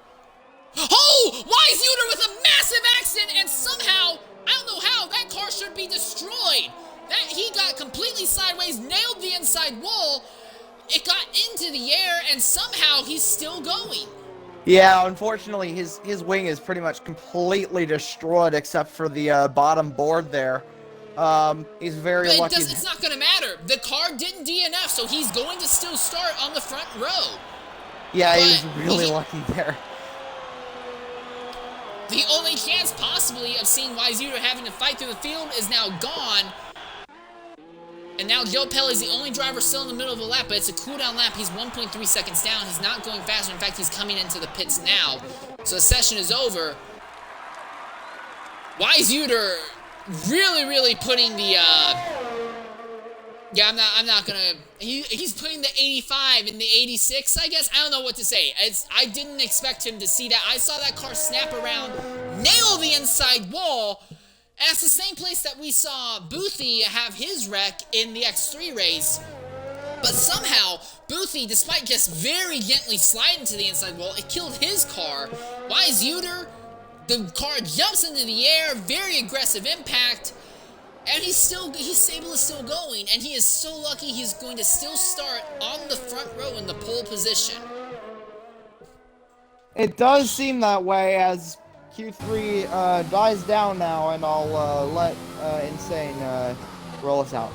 Oh! Wise Uter with a massive accident, and somehow, I don't know how, that car should be destroyed. He got completely sideways, nailed the inside wall. It got into the air, and somehow he's still going. Yeah, unfortunately, his wing is pretty much completely destroyed except for the bottom board there. He's very lucky. It's not going to matter. The car didn't DNF, so he's going to still start on the front row. Yeah, he was really lucky there. The only chance possibly of seeing Wise Uter having to fight through the field is now gone. And now Joe Pelé is the only driver still in the middle of the lap, but it's a cool-down lap. He's 1.3 seconds down. He's not going faster. In fact, he's coming into the pits now. So the session is over. Wise Uter really putting the, yeah, I'm not gonna, he's putting the 85 in the 86, I guess. I don't know what to say. I didn't expect him to see that. I saw that car snap around, nail the inside wall. And that's the same place that we saw Boothie have his wreck in the X3 race. But somehow, Boothie, despite just very gently sliding to the inside wall, it killed his car. Wise Uter, the car jumps into the air, very aggressive impact, and Sable is still going, and he is so lucky he's going to still start on the front row in the pole position. It does seem that way as Q3 dies down now, and I'll let Insane roll us out.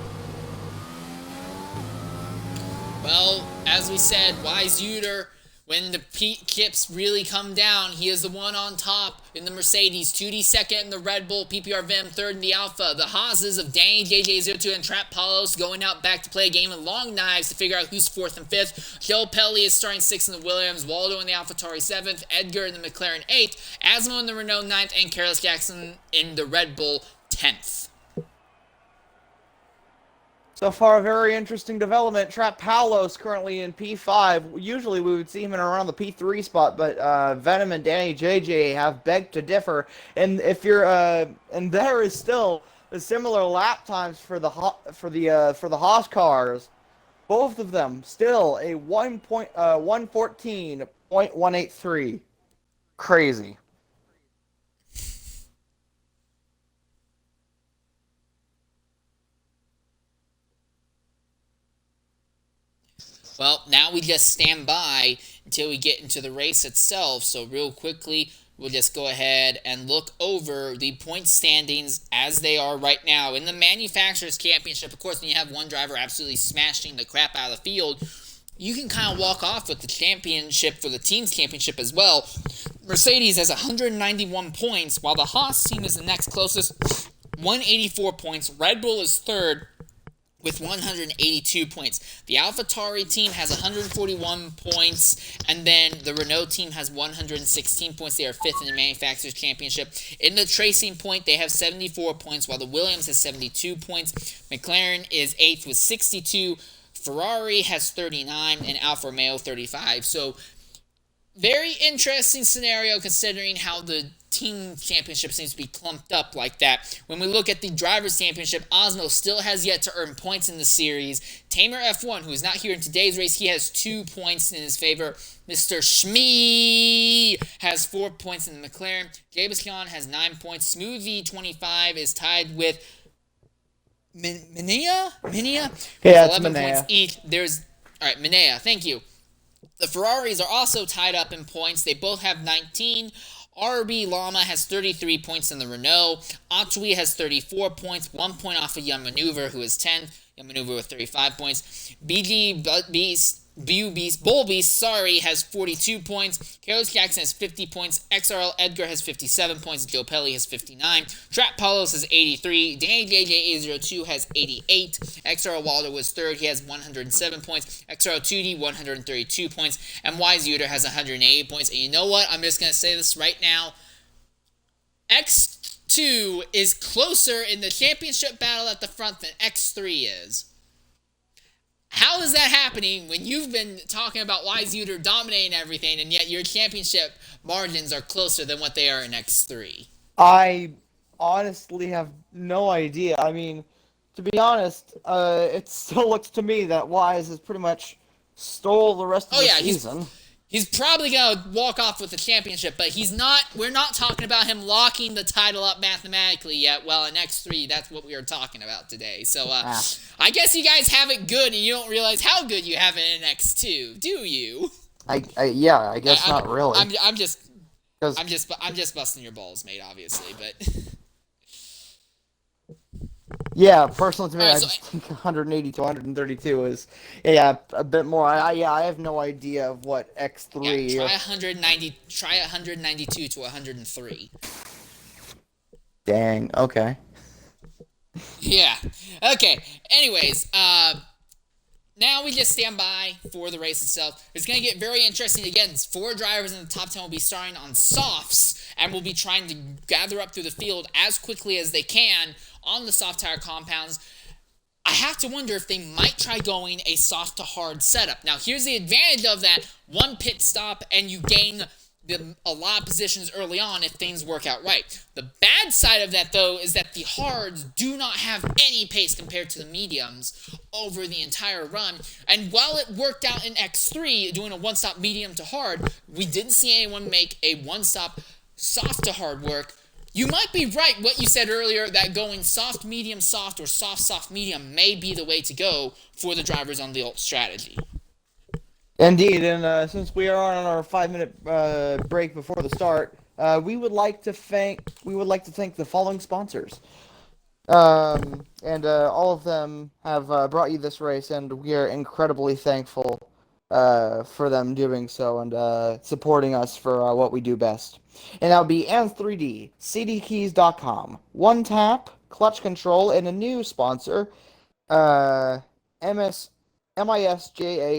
Well, as we said, Wise Uter, when the chips really come down, he is the one on top in the Mercedes, 2D second in the Red Bull, PPR Vim third in the Alpha. The Haas's of Danny JJ02 and Trap Palos going out back to play a game of long knives to figure out who's 4th and 5th. Joe Pelé is starting 6th in the Williams, Waldo in the AlphaTauri 7th, Edgar in the McLaren 8th, Asmo in the Renault 9th, and Carlos Jackson in the Red Bull 10th. So far, a very interesting development. Trap Palos currently in P5. Usually we would see him in around the P3 spot, but Venom and Danny JJ have begged to differ. And if you're and there is still the similar lap times for the Haas cars. Both of them still a 114.183. Crazy. Well, now we just stand by until we get into the race itself. So real quickly, we'll just go ahead and look over the point standings as they are right now. In the Manufacturers' Championship, of course, when you have one driver absolutely smashing the crap out of the field, you can kind of walk off with the championship for the Teams Championship as well. Mercedes has 191 points, while the Haas team is the next closest, 184 points. Red Bull is third with 182 points. The AlphaTauri team has 141 points, and then the Renault team has 116 points. They are fifth in the Manufacturers' Championship. In the Tracing Point, they have 74 points, while the Williams has 72 points. McLaren is eighth with 62. Ferrari has 39, and Alfa Romeo 35. So, very interesting scenario considering how the team championship seems to be clumped up like that. When we look at the drivers' championship, Osmo still has yet to earn points in the series. Tamer F1, who is not here in today's race, he has 2 points in his favor. Mr. Shmee has 4 points in the McLaren. Jabascan has 9 points. Smoothie 25 is tied with Minea? Minea? With Yeah, it's 11 points Manea. each. All right, Minea, thank you. The Ferraris are also tied up in points. They both have 19. RB Llama has 33 points in the Renault. Atui has 34 points, 1 point off of Young Maneuver, who is 10. Young Maneuver with 35 points. Bull Beast, has 42 points. Carlos Jackson has 50 points. XRL Edgar has 57 points. Joe Pelli has 59. Trap Paulos has 83. Danny JJ802 has 88. XRL Waldo was third. He has 107 points. XRL 2D 132 points. And Wise Uter has 108 points. And you know what? I'm just going to say this right now. X2 is closer in the championship battle at the front than X3 is. How is that happening when you've been talking about Wise Uter dominating everything, and yet your championship margins are closer than what they are in X3? I honestly have no idea. I mean, to be honest, it still looks to me that Wise has pretty much stole the rest of the season. He's probably going to walk off with the championship, but we're not talking about him locking the title up mathematically yet. Well, in X3, that's what we are talking about today. So, I guess you guys have it good, and you don't realize how good you have it in X2, do you? I guess not really. I'm just busting your balls, mate, obviously, but... Yeah, personally to me, Right, I just think 180 to 132 is, a bit more. I have no idea of what X3... Yeah, try 192 to 103. Dang, okay. Yeah, okay. Anyways, now we just stand by for the race itself. It's going to get very interesting. Again, 4 drivers in the top 10 will be starting on softs and will be trying to gather up through the field as quickly as they can on the soft tire compounds. I have to wonder if they might try going a soft to hard setup. Now, here's the advantage of that. 1 pit stop and you gain a lot of positions early on if things work out right. The bad side of that, though, is that the hards do not have any pace compared to the mediums over the entire run. And while it worked out in X3, doing a one-stop medium to hard, we didn't see anyone make a one-stop soft to hard work. You might be right what you said earlier, that going soft, medium, soft, or soft, soft, medium may be the way to go for the drivers on the ult strategy. Indeed, and since we are on our 5-minute break before the start, we would like to thank the following sponsors. And all of them have brought you this race, and we are incredibly thankful for them doing so and supporting us for what we do best. And that would be ANS3D, CDKeys.com, One Tap, Clutch Control, and a new sponsor, MISJA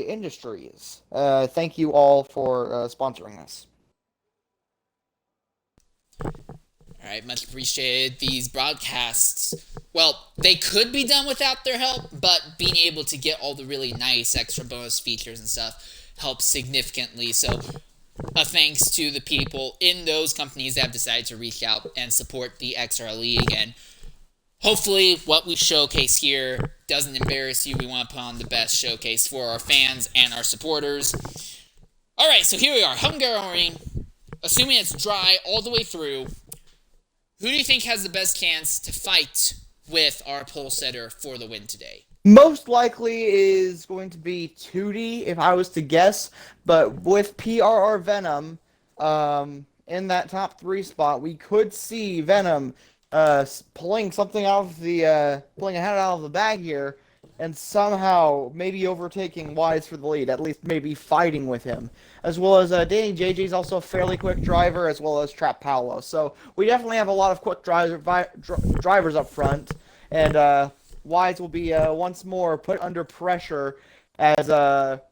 Industries. Thank you all for sponsoring us. Alright, much appreciated. These broadcasts, well, they could be done without their help, but being able to get all the really nice extra bonus features and stuff helps significantly. So, a thanks to the people in those companies that have decided to reach out and support the XRL League. And hopefully what we showcase here doesn't embarrass you. We want to put on the best showcase for our fans and our supporters. Alright, so here we are, Hungaroring. Assuming it's dry all the way through, who do you think has the best chance to fight with our pole setter for the win today? Most likely is going to be 2D, if I was to guess, but with PRR Venom in that top 3 spot, we could see Venom pulling something out of the pulling a head out of the bag here, and somehow maybe overtaking Wise for the lead, at least maybe fighting with him. As well as Danny JJ is also a fairly quick driver, as well as Trap Paolo. So we definitely have a lot of quick drivers up front, and Wise will be once more put under pressure as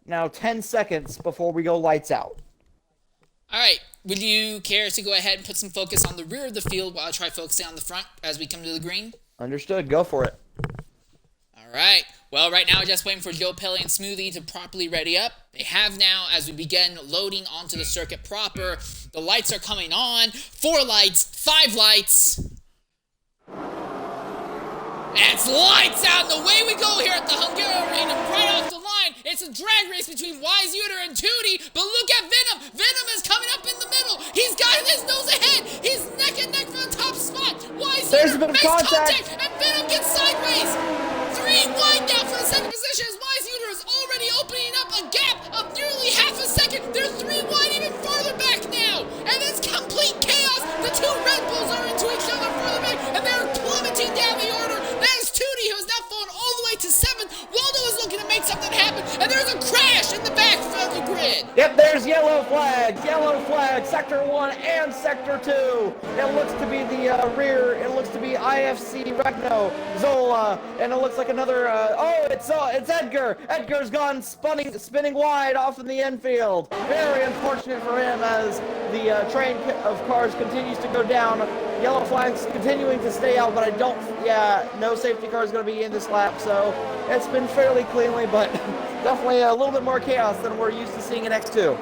now 10 seconds before we go lights out. Alright, would you care to go ahead and put some focus on the rear of the field while I try focusing on the front as we come to the green? Understood, go for it. Alright, well right now we're just waiting for Joe Pelli and Smoothie to properly ready up. They have now as we begin loading onto the circuit proper. The lights are coming on. 4 lights, 5 lights. It's lights out, and away we go here at the Hungaroring, and right off the line, it's a drag race between Wise Uter and Tootie, but look at Venom! Venom is coming up in the middle! He's got his nose ahead! He's neck and neck for the top spot! Wise Uter makes contact, and Venom gets sideways! 3 wide now for the second position as Wise Uter is already opening up a gap of nearly half a second. They're 3 wide even farther back now. And it's complete chaos. The 2 Red Bulls are into each other further back, and they're plummeting down the order. There's Tootie, who has now fallen all the way to 7th. Waldo is looking to make something happen, and there's a crash in the back of the grid. Yep, there's yellow flags, Sector 1 and Sector 2. It looks to be the rear, it looks to be IFC Regno, Zola, and it looks like another, it's Edgar. Edgar's gone spinning wide off in the infield. Very unfortunate for him as the train of cars continues to go down. Yellow flags continuing to stay out, but no safety car is going to be in this lap, so it's been fairly cleanly, but definitely a little bit more chaos than we're used to seeing in X2.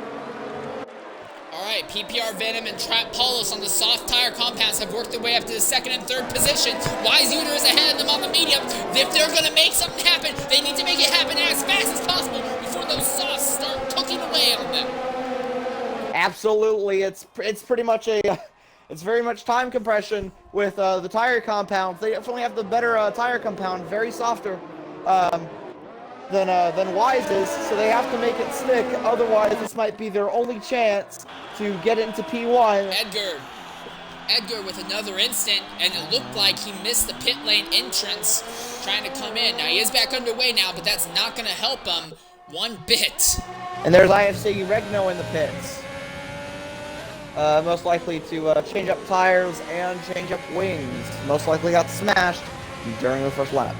Alright, PPR Venom and Trap Paulos on the soft tire compounds have worked their way up to the 2nd and 3rd position. Wise Uter is ahead of them on the medium. If they're going to make something happen, they need to make it happen as fast as possible before those softs start cooking away on them. Absolutely, it's pretty much it's very much time compression with the tire compounds. They definitely have the better tire compound, very softer than Wise's, so they have to make it stick. Otherwise, this might be their only chance to get into P1. Edgar with another instant, and it looked like he missed the pit lane entrance trying to come in. Now, he is back underway now, but that's not going to help him one bit. And there's IFC Regno in the pits. Most likely to change up tires and change up wings. Most likely got smashed during the first lap.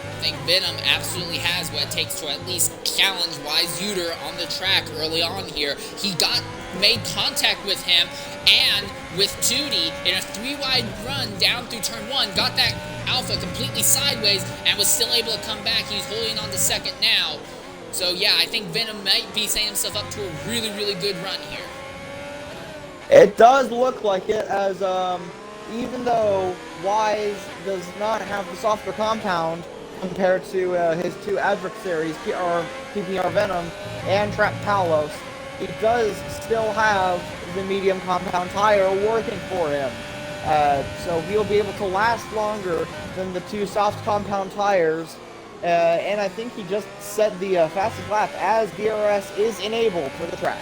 I think Venom absolutely has what it takes to at least challenge Wise Uter on the track early on here. He made contact with him and with Tootie in a 3-wide run down through turn 1, got that Alpha completely sideways and was still able to come back. He's holding on to 2nd now. So yeah, I think Venom might be setting himself up to a really, really good run here. It does look like it, as even though Wise does not have the softer compound compared to his 2 adversaries, PPR Venom and Trap Palos, he does still have the medium compound tire working for him. So he'll be able to last longer than the 2 soft compound tires. And I think he just set the fastest lap as DRS is enabled for the track.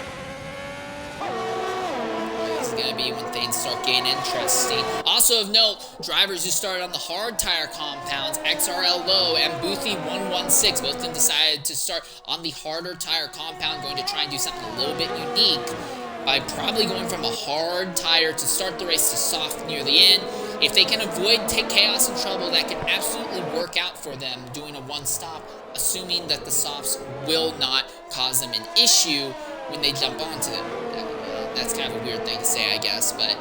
This is going to be when things start getting interesting. Also of note, drivers who started on the hard tire compounds, XRL Low and Boothie 116, both of them decided to start on the harder tire compound, going to try and do something a little bit unique by probably going from a hard tire to start the race to soft near the end. If they can avoid chaos and trouble, that can absolutely work out for them doing a one-stop, assuming that the softs will not cause them an issue when they jump onto them. That's kind of a weird thing to say, I guess, but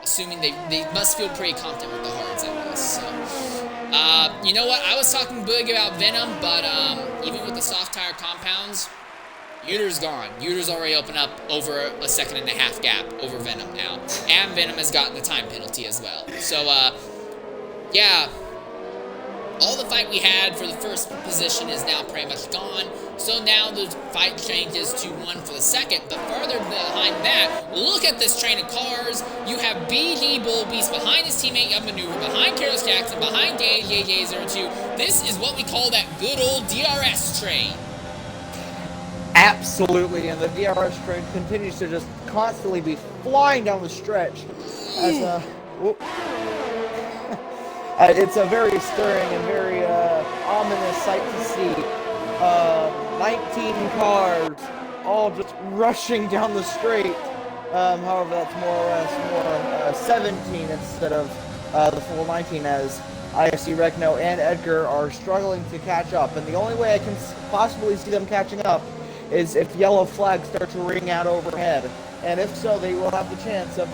assuming they must feel pretty confident with the hards at least. So, you know what? I was talking big about Venom, but even with the soft tire compounds, Uter's gone. Uter's already opened up over a 1.5 second gap over Venom now. And Venom has gotten the time penalty as well. So, yeah. All the fight we had for the first position is now pretty much gone. So now the fight changes to 1 for the 2nd. But further behind that, look at this train of cars. You have BG Bullbeast behind his teammate of Maneuver, behind Carlos Jackson, behind JJ02. This is what we call that good old DRS train. Absolutely, and the DRS train continues to just constantly be flying down the stretch. As it's a very stirring and very ominous sight to see. 19 cars all just rushing down the straight. However, that's more or less 17 instead of the full 19, as IFC Regno and Edgar are struggling to catch up. And the only way I can possibly see them catching up is if yellow flags start to ring out overhead. And if so, they will have the chance of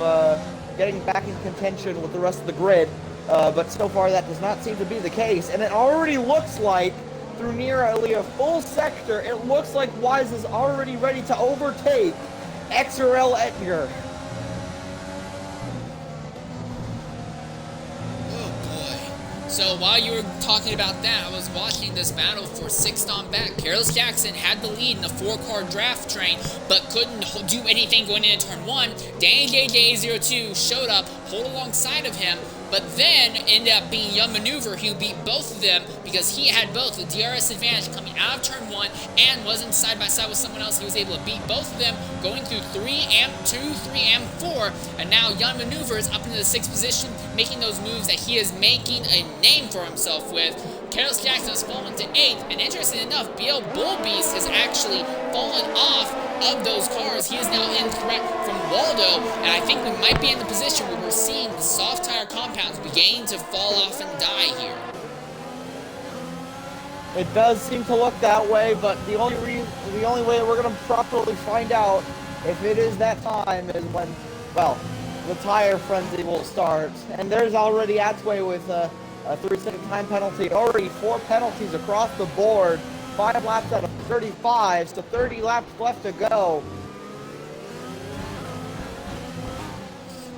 getting back in contention with the rest of the grid. But so far, that does not seem to be the case. And it already looks like, through nearly a full sector, it looks like Wise is already ready to overtake XRL Edgar. So while you were talking about that, I was watching this battle for 6th on back. Carlos Jackson had the lead in the 4-car draft train, but couldn't do anything going into turn 1. Danny JJ02 showed up, pulled alongside of him, but then ended up being Young Maneuver who beat both of them because he had both the DRS advantage coming out of turn 1 and wasn't side by side with someone else. He was able to beat both of them, going through 3 and 2, 3 and 4, and now Young Maneuver is up into the 6th position, making those moves that he is making a name for himself with. Carlos Jackson has fallen to 8th, and interesting enough, BL Bullbeast has actually fallen off of those cars. He is now in threat from Waldo, and I think we might be in the position where we're seeing the soft tire compounds beginning to fall off and die here. It does seem to look that way, but the only way we're going to properly find out if it is that time is when, well, the tire frenzy will start. And there's already Atway with a 3-second time penalty. Already 4 penalties across the board. 5 laps out of 35, so 30 laps left to go.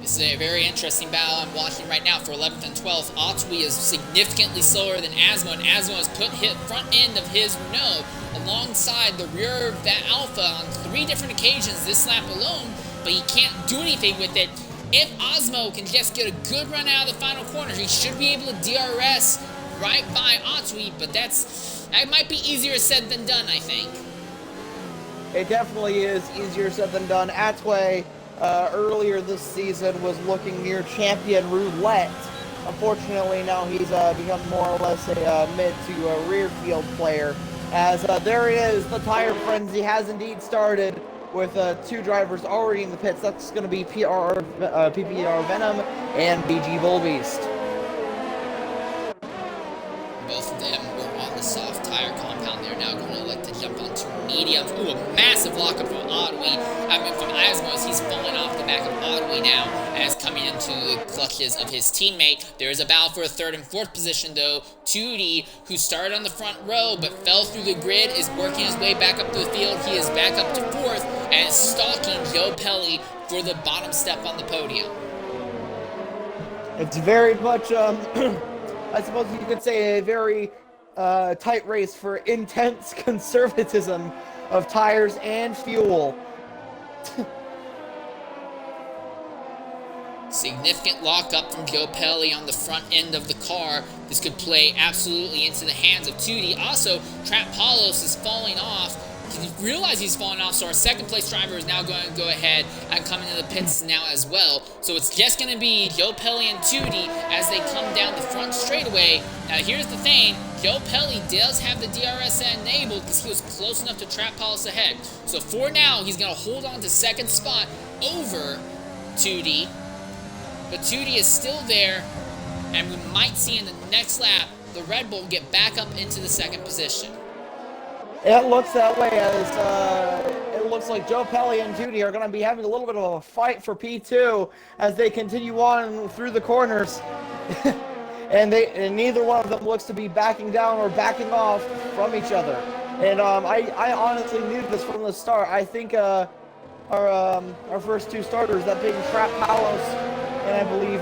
This is a very interesting battle I'm watching right now for 11th and 12th. Otwi is significantly slower than Asmo, and Asmo has put his front end of his Renault alongside the rear of that Alpha on 3 different occasions this lap alone, but he can't do anything with it. If Osmo can just get a good run out of the final corner, he should be able to DRS right by Otwi, but that might be easier said than done, I think. It definitely is easier said than done. Atway earlier this season was looking near champion roulette. Unfortunately, now he's become more or less a mid to a rear field player. As there he is, the tire frenzy has indeed started with 2 drivers already in the pits. That's going to be PPR Venom and BG Bullbeast. Both of them were on the soft tire compound. They're now going to elect to jump onto mediums. Ooh, a massive lockup from from Asmos. He's falling off the back of Otwi now as coming into the clutches of his teammate. There is a battle for a 3rd and 4th position, though. Tootie, who started on the front row but fell through the grid, is working his way back up to the field. He is back up to 4th and is stalking Joe Pelli for the bottom step on the podium. It's very much, I suppose you could say, a very tight race for intense conservatism of tires and fuel. Significant lockup from Joe Pelli on the front end of the car. This could play absolutely into the hands of Tootie. Also, Trap Paulos is falling off. He realized he's falling off, so our 2nd place driver is now going to go ahead and come into the pits now as well. So it's just going to be Joe Pelli and Tootie as they come down the front straightaway. Now here's the thing, Joe Pelli does have the DRS enabled because he was close enough to Trap Paulos ahead. So for now, he's going to hold on to 2nd spot over Tootie. But Tootie is still there, and we might see in the next lap the Red Bull get back up into the 2nd position. It looks that way, as it looks like Joe Pelli and Tootie are going to be having a little bit of a fight for P2 as they continue on through the corners. and neither one of them looks to be backing down or backing off from each other. And I honestly knew this from the start. I think our first 2 starters, that being Trap Palos and I believe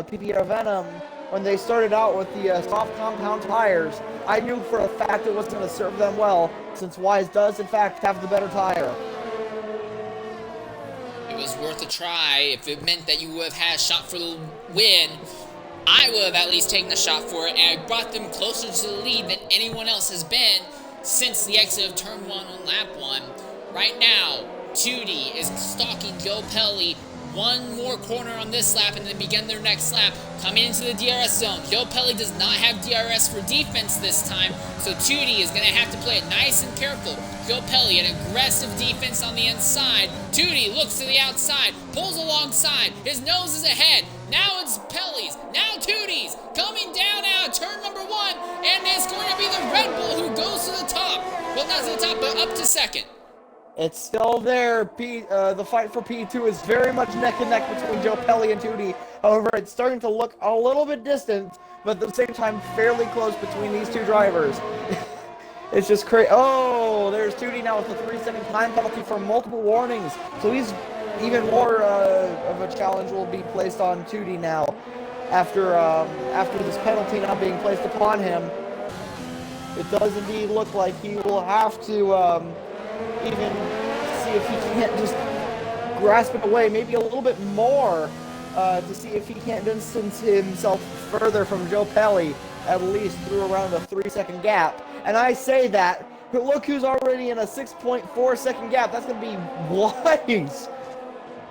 PPR Venom, when they started out with the soft compound tires, I knew for a fact it was going to serve them well, since Wise does in fact have the better tire. It was worth a try. If it meant that you would have had a shot for the win, I would have at least taken a shot for it, and I brought them closer to the lead than anyone else has been since the exit of turn 1 on lap 1. Right now, Tootie is stalking Joe Pelli. 1 more corner on this lap and then begin their next lap, coming into the DRS zone. Joe Pelli does not have DRS for defense this time, so Tootie is going to have to play it nice and careful. Joe Pelli, an aggressive defense on the inside. Tootie looks to the outside, pulls alongside, his nose is ahead. Now it's Pelli's, now Tootie's, coming down out of turn number 1, and it's going to be the Red Bull who goes to the top. Well, not to the top, but up to 2nd. It's still there. The fight for P2 is very much neck and neck between Joe Pelli and Tootie. However, it's starting to look a little bit distant, but at the same time fairly close between these 2 drivers. It's just crazy. Oh, there's Tootie now with a 3-second time penalty for multiple warnings. So he's even more of a challenge will be placed on Tootie now after this penalty not being placed upon him. It does indeed look like he will have to even see if he can't just grasp it away maybe a little bit more to see if he can't distance himself further from Joe Pelli, at least through around a 3-second gap. And I say that, but look who's already in a 6.4-second gap. That's going to be wise.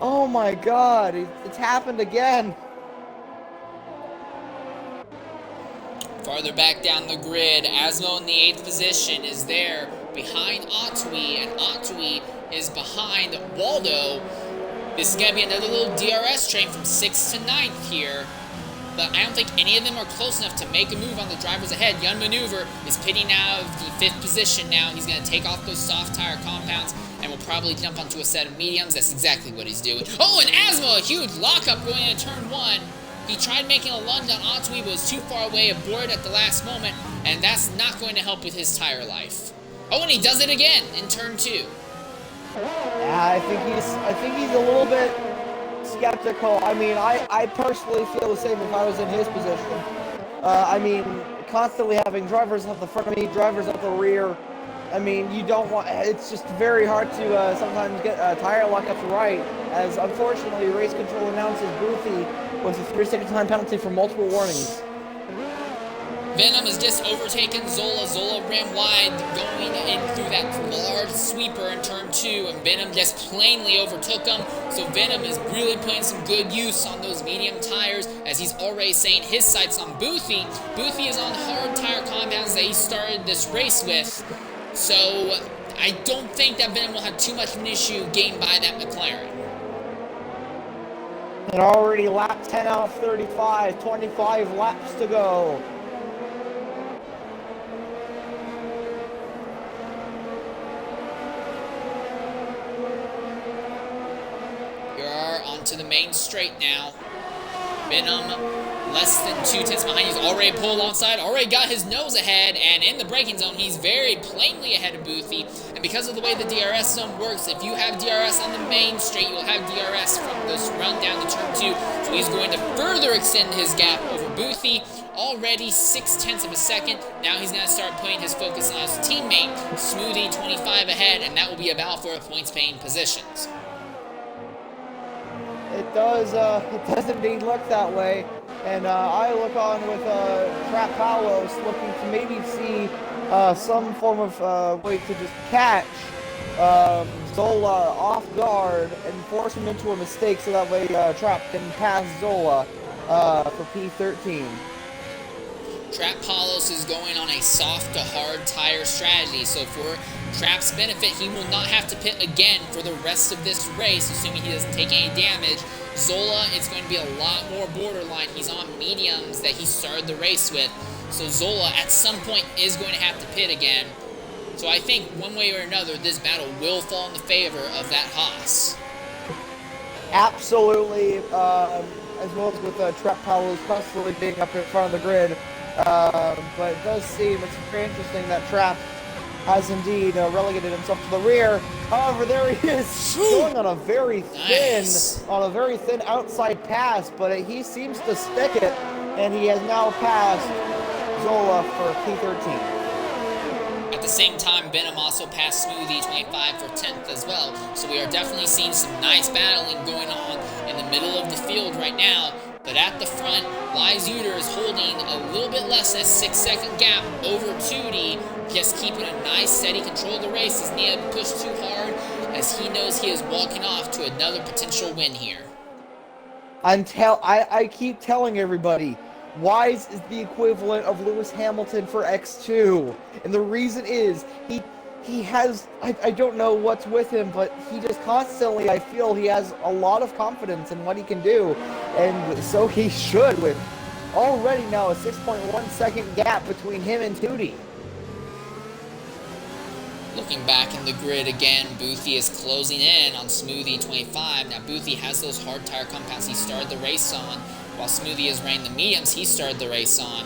Oh my god, it's happened again. Farther back down the grid, Asmo in the 8th position is there behind Otwi, and Otwi is behind Waldo. This is going to be another little DRS train from 6th to 9th here. But I don't think any of them are close enough to make a move on the drivers ahead. Young Maneuver is pitting out of the 5th position now. He's going to take off those soft tire compounds and will probably jump onto a set of mediums. That's exactly what he's doing. Oh, and Asmo, a huge lockup going into turn 1. He tried making a lunge on Otwi, but was too far away, aboard at the last moment, and that's not going to help with his tire life. Oh, and he does it again in turn 2. Yeah, I think he's a little bit skeptical. I mean, I personally feel the same if I was in his position. I mean, constantly having drivers at the front of me, drivers at the rear. I mean, you don't want. It's just very hard to sometimes get a tire lockups right, as unfortunately race control announces Boothie with a 3-second time penalty for multiple warnings. Venom has just overtaken Zola. Zola ran wide going in through that large sweeper in turn 2, and Venom just plainly overtook him. So Venom is really putting some good use on those medium tires, as he's already saying his sights on Boothie. Boothie is on hard tire compounds that he started this race with, so I don't think that Venom will have too much of an issue getting by that McLaren. And already lap 10 out of 35, 25 laps to go. To the main straight now. Venom less than 2/10 behind. He's already pulled alongside, already got his nose ahead, and in the braking zone, he's very plainly ahead of Boothie. And because of the way the DRS zone works, if you have DRS on the main straight, you'll have DRS from this run down to turn 2. So he's going to further extend his gap over Boothie. Already 0.6 of a second. Now he's going to start putting his focus on his teammate, Smoothie 25 ahead, and that will be a battle for points-paying positions. It does indeed look that way, and I look on with Trap Palos looking to maybe see some form of way to just catch Zola off guard and force him into a mistake, so that way Trap can pass Zola for P13. Trap Palos is going on a soft to hard tire strategy, so for Trap's benefit, he will not have to pit again for the rest of this race, assuming he doesn't take any damage. Zola, it's going to be a lot more borderline. He's on mediums that he started the race with, so Zola at some point is going to have to pit again. So I think one way or another, this battle will fall in the favor of that Haas. Absolutely, as well as with Trap Palos constantly being up in front of the grid. But it does seem, it's very interesting that Trap has indeed relegated himself to the rear. However, there he is, going on a very thin outside pass, but he seems to stick it, and he has now passed Zola for P13. At the same time, Venom also passed Smoothie 25 for 10th as well, so we are definitely seeing some nice battling going on in the middle of the field right now. But at the front, Wise Uter is holding a little bit less than a 6-second gap over Tootie, just keeping a nice steady control of the race. Doesn't need to push too hard, as he knows he is walking off to another potential win here. I keep telling everybody, Wise is the equivalent of Lewis Hamilton for X2, and the reason is he has, I don't know what's with him, but he just constantly, I feel he has a lot of confidence in what he can do, and so he should, with already now a 6.1 second gap between him and Tootie. Looking back in the grid again, Boothie is closing in on Smoothie 25. Now Boothie has those hard tire compounds he started the race on, while Smoothie is running the mediums he started the race on.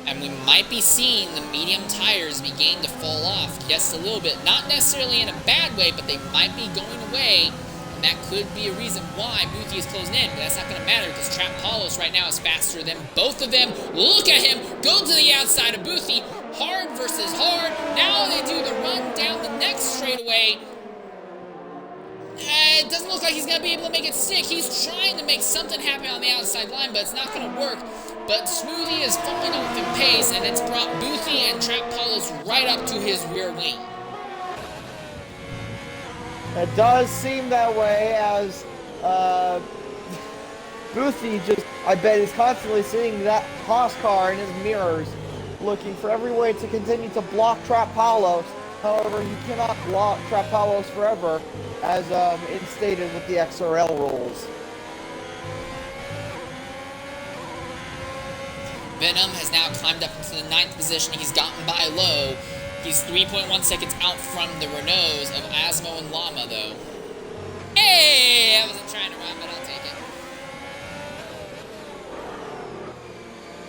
And we might be seeing the medium tires beginning to fall off just a little bit. Not necessarily in a bad way, but they might be going away. And that could be a reason why Boothie is closing in. But that's not going to matter, because Trap Palos right now is faster than both of them. Look at him go to the outside of Boothie. Hard versus hard. Now they do the run down the next straightaway. It doesn't look like he's going to be able to make it stick. He's trying to make something happen on the outside line, but it's not going to work. But Smoothie is falling off in pace, and it's brought Boothie and Trap Paulos right up to his rear wing. It does seem that way, as Boothie just, I bet, is constantly seeing that Haas car in his mirrors, looking for every way to continue to block Trap Paulos. However, he cannot block Trap Paulos forever, as it's stated with the XRL rules. Venom has now climbed up into the 9th position. He's gotten by low. He's 3.1 seconds out from the Renaults of Asmo and Llama, though. Hey! I wasn't trying to run, but I'll take it.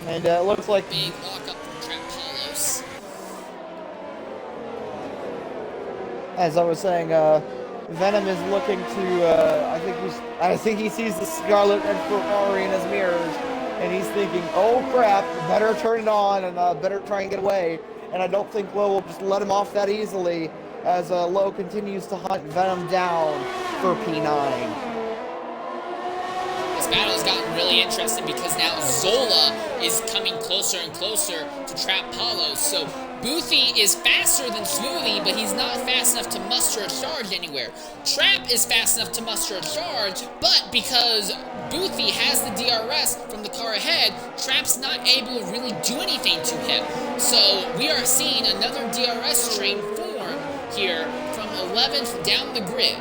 And it looks like big lock up from Trap Paulos. As I was saying, Venom is looking to, I think he sees the Scarlet and Ferrari in his mirrors, and he's thinking, oh crap, better turn it on and better try and get away. And I don't think Lowe will just let him off that easily, as Lowe continues to hunt Venom down for P9. This battle has gotten really interesting because now Zola is coming closer and closer to Trap Paulos. So Boothie is faster than Smoothie, but he's not fast enough to muster a charge anywhere. Trap is fast enough to muster a charge, but because Boothie has the DRS from the car ahead, Trap's not able to really do anything to him. So we are seeing another DRS train form here from 11th down the grid.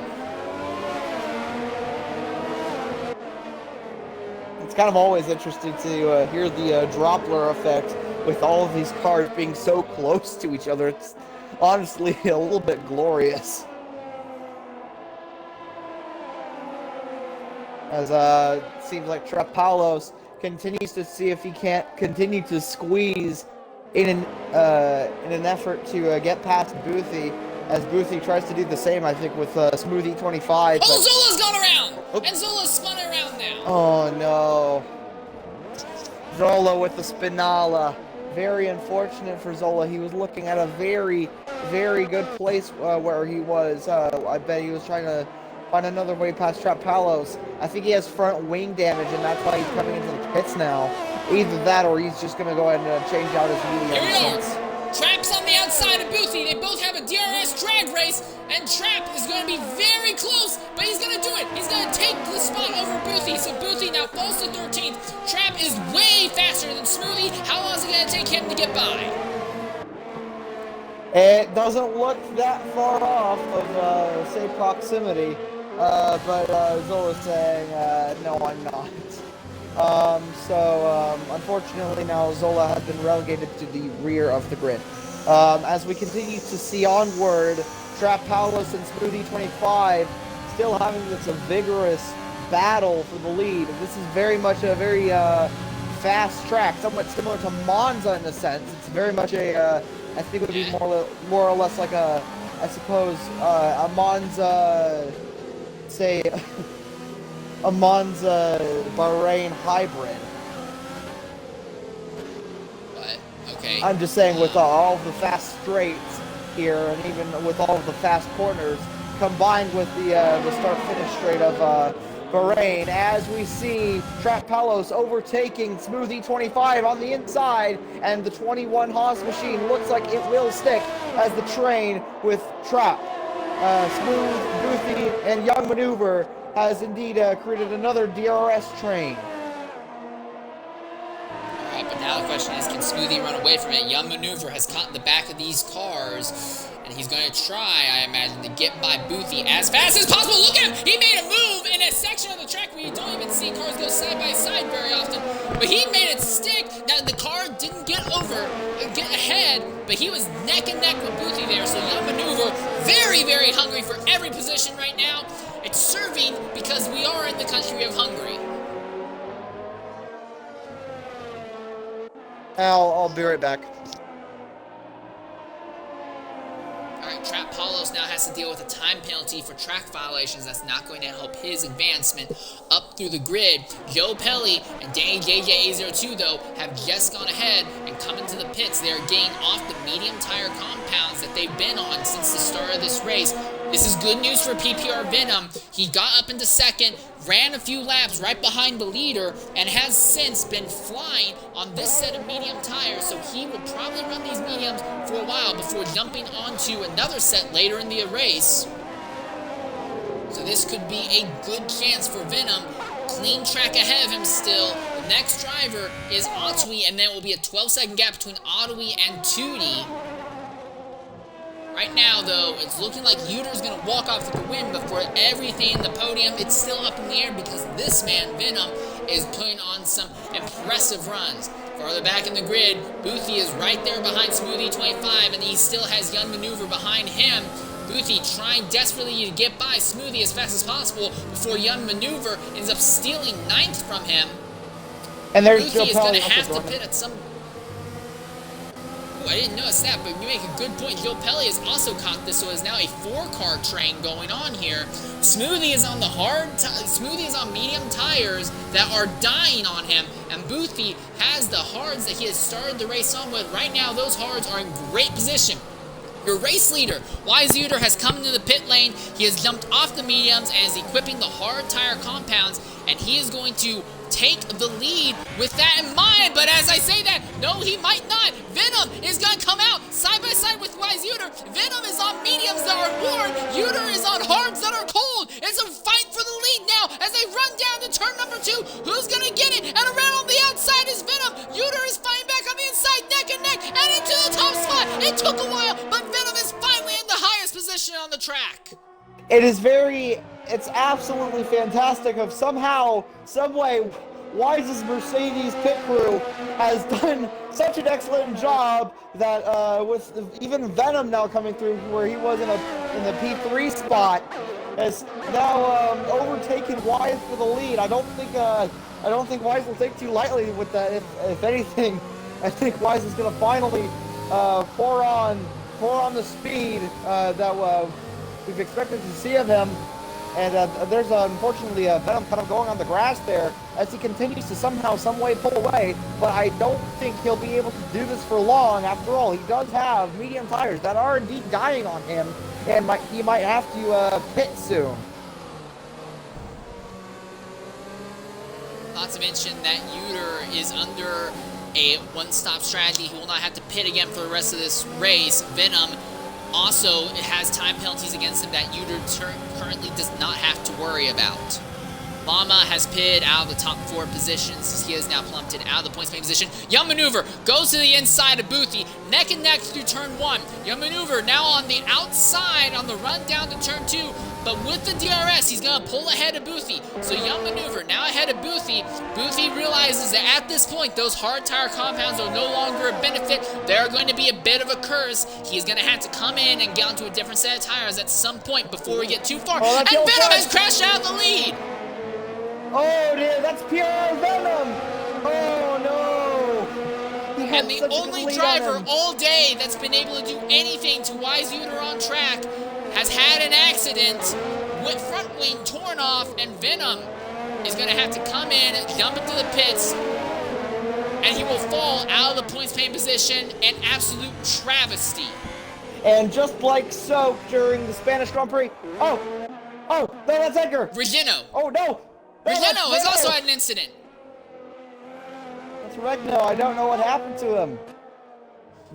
It's kind of always interesting to hear the Dropler effect with all of these cars being so close to each other. It's honestly a little bit glorious. As it seems like Trap Paulos continues to see if he can't continue to squeeze in an effort to get past Boothie, as Boothie tries to do the same, I think, with Smoothie 25. Oh, Zola's gone around! Oh. And Zola's spun around now. Oh, no. Zola with the Spinala. Very unfortunate for Zola. He was looking at a very, very good place where he was. I bet he was trying to find another way past Trap Paulos. I think he has front wing damage, and that's why he's coming into the pits now. Either that, or he's just going to go ahead and change out his medium. Here we go. Trap's on the outside of Boothie. They both have a DRS drag race, and Trap is going to be very close, but he's going to do it. He's going to take the spot over Boothie. So Boothie now falls to 13th. Trap is way faster than Smoothie. How long is it going to take him to get by? It doesn't look that far off of, say, proximity, but Zola's saying, no, I'm not. Unfortunately now Zola has been relegated to the rear of the grid. As we continue to see onward, Trap Paulos and Smoothie 25 still having this vigorous battle for the lead. This is very much a very fast track, somewhat similar to Monza in a sense. It's very much a, I think it would be more or less like a, I suppose, a Monza, say, a Monza Bahrain hybrid. What? Okay. I'm just saying, with all the fast straights here, and even with all of the fast corners, combined with the start-finish straight of Bahrain, as we see Trap Paulos overtaking Smoothie 25 on the inside, and the 21 Haas machine looks like it will stick as the train with Trap, Smooth, Boothie, and Young Maneuver has indeed created another DRS train. Alright, but now the question is, can Smoothie run away from it? Young Maneuver has caught the back of these cars, and he's going to try, I imagine, to get by Boothie as fast as possible. Look at him! He made a move in a section of the track where you don't even see cars go side by side very often, but he made it stick. Now, the car didn't get ahead, but he was neck and neck with Boothie there, so Young Maneuver, very, very hungry for every position right now. It's serving because we are in the country of Hungary. I'll be right back. Alright, Trap Paulos now has to deal with a time penalty for track violations. That's not going to help his advancement up through the grid. Joe Pelli and Danny JJ802, though, have just gone ahead and come into the pits. They are getting off the medium tire compounds that they've been on since the start of this race. This is good news for PPR Venom. He got up into second, ran a few laps right behind the leader, and has since been flying on this set of medium tires, so he will probably run these mediums for a while before jumping onto another set later in the race. So this could be a good chance for Venom. Clean track ahead of him still. The next driver is Otwi, and then it will be a 12-second gap between Otwi and Tootie. Right now, though, it's looking like Uter's going to walk off with the win, but for everything in the podium, it's still up in the air because this man, Venom, is putting on some impressive runs. Farther back in the grid, Boothie is right there behind Smoothie 25, and he still has Young Maneuver behind him. Boothie trying desperately to get by Smoothie as fast as possible before Young Maneuver ends up stealing 9th from him. And there's Boothie is going to have to pit at some... I didn't notice that, but you make a good point. Joe Pelli has also caught this, so it's now a 4-car train going on here. Smoothie is on the Smoothie is on medium tires that are dying on him, and Boothie has the hards that he has started the race on with. Right now, those hards are in great position. Your race leader, Wise Uter, has come into the pit lane. He has jumped off the mediums and is equipping the hard tire compounds, and he is going to take the lead with that in mind. But as I say that, no, he might not. Venom is going to come out side by side with Wise Uter. Venom is on mediums that are warm. Uter is on hards that are cold. It's a fight for the lead now as they run down to turn number 2. Who's going to get it? And around on the outside is Venom. Uter is fighting back on the inside, neck and neck, and into the top spot. It took a while, but Venom is finally in the highest position on the track. It's absolutely fantastic of somehow, someway, Wise's Mercedes pit crew has done such an excellent job that with even Venom now coming through where he was in the P3 spot has now overtaken Wise for the lead. I don't think Wise will take too lightly with that. If anything, I think Wise is going to finally pour on the speed that we've expected to see of him. And there's unfortunately Venom kind of going on the grass there as he continues to somehow, some way pull away. But I don't think he'll be able to do this for long. After all, he does have medium tires that are indeed dying on him, and he might have to pit soon. Not to mention that Uter is under a one-stop strategy. He will not have to pit again for the rest of this race. Venom also has time penalties against him that Uter currently does not have to worry about. Llama has pitted out of the top 4 positions. He has now plummeted out of the points main position. Young Maneuver goes to the inside of Boothie, neck and neck through turn 1. Young Maneuver now on the outside on the run down to turn 2, but with the DRS, he's going to pull ahead of Boothie. So Young Maneuver now ahead of Boothie. Boothie realizes that at this point, those hard tire compounds are no longer a benefit. They're going to be a bit of a curse. He's going to have to come in and get onto a different set of tires at some point before we get too far. And Venom has crashed out of the lead. Oh dear, that's pure Venom! Oh no! And the only driver all day that's been able to do anything to Wise Uter on track has had an accident with front wing torn off, and Venom is going to have to come in, jump into the pits, and he will fall out of the points pain position. An absolute travesty. And just like so during the Spanish Grand Prix, oh, no, that's Edgar! Regino. Oh no! Regino has also had an incident. That's Regno. I don't know what happened to him.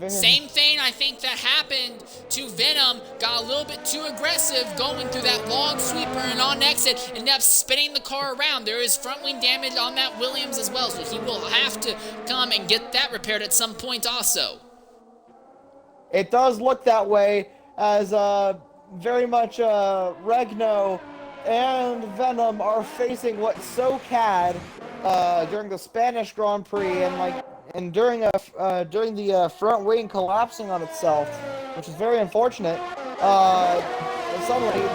Same thing I think that happened to Venom. Got a little bit too aggressive going through that long sweeper and on exit, ended up spinning the car around. There is front wing damage on that Williams as well, so he will have to come and get that repaired at some point also. It does look that way as very much Regno and Venom are facing what SoCAD during the Spanish Grand Prix and during the front wing collapsing on itself, which is very unfortunate. Suddenly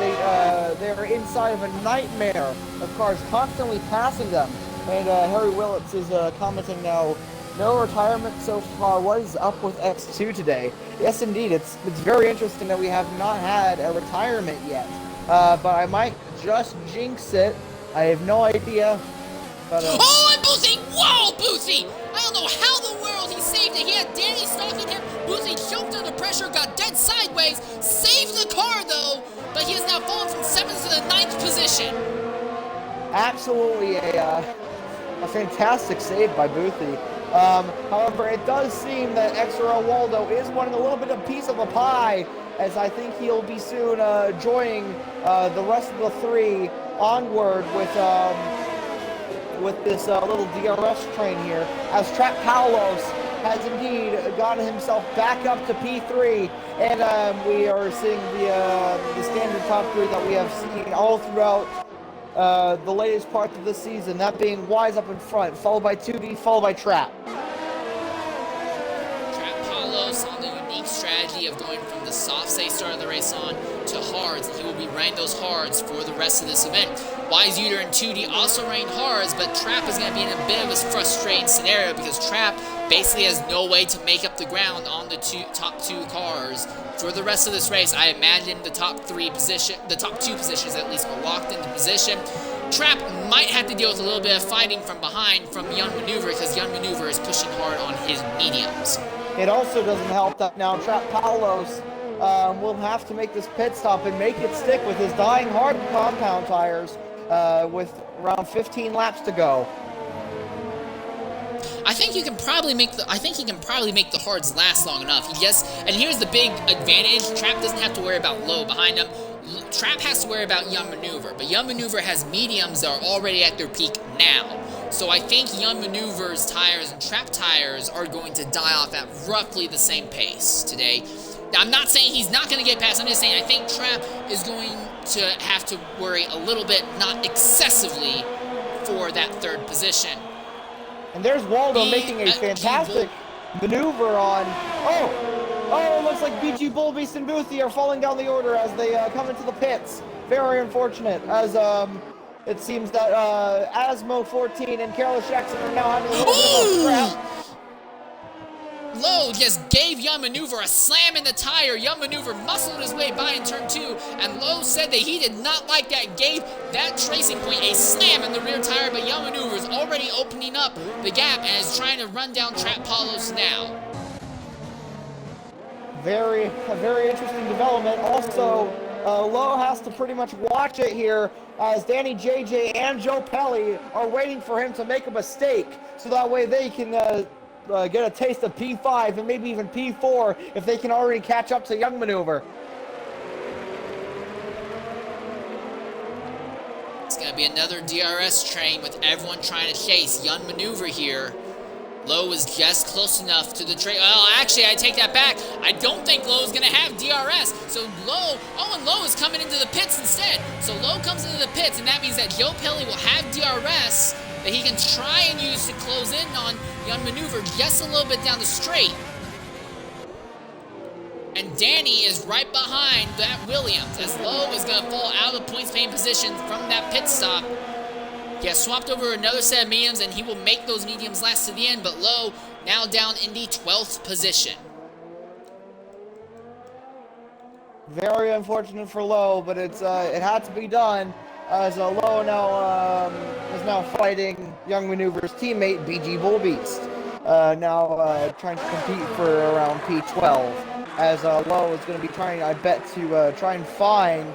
they are inside of a nightmare of cars constantly passing them. And Harry Willits is commenting now, no retirement so far. What is up with X2 today? Yes, indeed. It's very interesting that we have not had a retirement yet. But I might just jinx it. I have no idea. But, oh, and Boothie! Whoa, Boothie! I don't know how the world he saved it. He had Danny stalking him. Boothie jumped under pressure, got dead sideways, saved the car though, but he has now fallen from 7th to the 9th position. Absolutely a fantastic save by Boothie. However, it does seem that XRL Waldo is wanting a little bit of piece of a pie, as I think he'll be soon joining the rest of the three onward with this little DRS train here, as Trap Paulos has indeed gotten himself back up to P3, and we are seeing the standard top three that we have seen all throughout the latest part of this season, that being Wise up in front, followed by 2D, followed by Trap. Trap Paulos on the unique strategy of going from the softs they started the race on to hards, and he will be running those hards for the rest of this event. Wise Uter and 2D also running hards, but Trap is going to be in a bit of a frustrating scenario because Trap basically has no way to make up the ground on the top two cars for the rest of this race. I imagine the top two positions at least are locked into position. Trap might have to deal with a little bit of fighting from behind from Young Maneuver, because Young Maneuver is pushing hard on his mediums. It also doesn't help that now Trap Paulos will have to make this pit stop and make it stick with his dying hard compound tires with around 15 laps to go. I think he can probably make the hards last long enough. And here's the big advantage: Trap doesn't have to worry about low behind him. Trap has to worry about Young Maneuver, but Young Maneuver has mediums that are already at their peak now. So I think Young Maneuver's tires and Trap tires are going to die off at roughly the same pace today. Now, I'm not saying he's not going to get past. I'm just saying I think Trap is going to have to worry a little bit, not excessively, for that third position. And there's Waldo making a fantastic maneuver on... Oh, it looks like BG Bullbeast and Boothie are falling down the order as they come into the pits. Very unfortunate, as it seems that Asmo14 and Careless Jackson are now having a little bit of a scrap. Lowe just gave Young Maneuver a slam in the tire. Young Maneuver muscled his way by in turn 2, and Lowe said that he did not like that, gave that tracing point a slam in the rear tire, but Young Maneuver is already opening up the gap and is trying to run down Trap Paulos now. A very interesting development. Also, Lowe has to pretty much watch it here as Danny JJ and Joe Pelly are waiting for him to make a mistake, so that way they can get a taste of P5 and maybe even P4 if they can already catch up to Young Maneuver. It's going to be another DRS train with everyone trying to chase Young Maneuver here. Lowe is just close enough to the train. Well, actually, I take that back. I don't think Lowe is going to have DRS. So Lowe is coming into the pits instead. So Lowe comes into the pits, and that means that Joe Pelly will have DRS that he can try and use to close in on Young Maneuver just a little bit down the straight. And Danny is right behind that Williams, as Lowe is going to fall out of the points-paying position from that pit stop. He has swapped over another set of mediums, and he will make those mediums last to the end, but Lowe now down in the 12th position. Very unfortunate for Lowe, but it had to be done, as Lowe now is now fighting Young Maneuver's teammate BG Bullbeast, now trying to compete for around P12, as Lowe is going to be trying, I bet, to try and find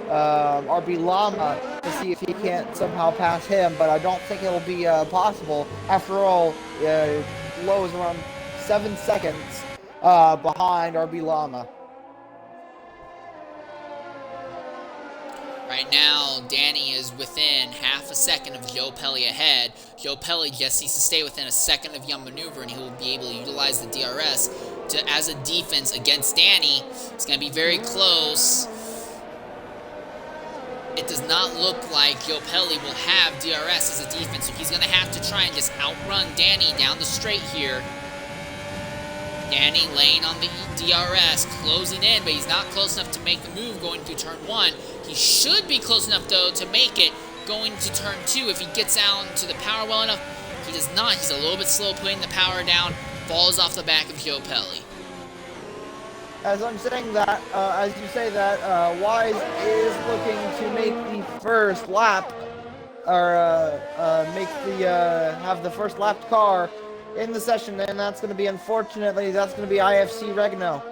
RB Llama to see if he can't somehow pass him, but I don't think it'll be possible. After all, Lowe is around 7 seconds behind RB Llama. Right now, Danny is within half a second of Joe Pelly ahead. Joe Pelly just needs to stay within a second of Young Maneuver, and he will be able to utilize the DRS as a defense against Danny. It's going to be very close. It does not look like Joe Pelly will have DRS as a defense, so he's going to have to try and just outrun Danny down the straight here. Danny laying on the DRS, closing in, but he's not close enough to make the move going through turn 1. He should be close enough, though, to make it going to turn 2 if he gets out to the power well enough. He does not. He's a little bit slow putting the power down, falls off the back of Joe Pelly. As I'm saying that, as you say that, Wise is looking to make the first lap, or have the first lapped car in the session, and that's going to be, unfortunately, that's going to be IFC Regno.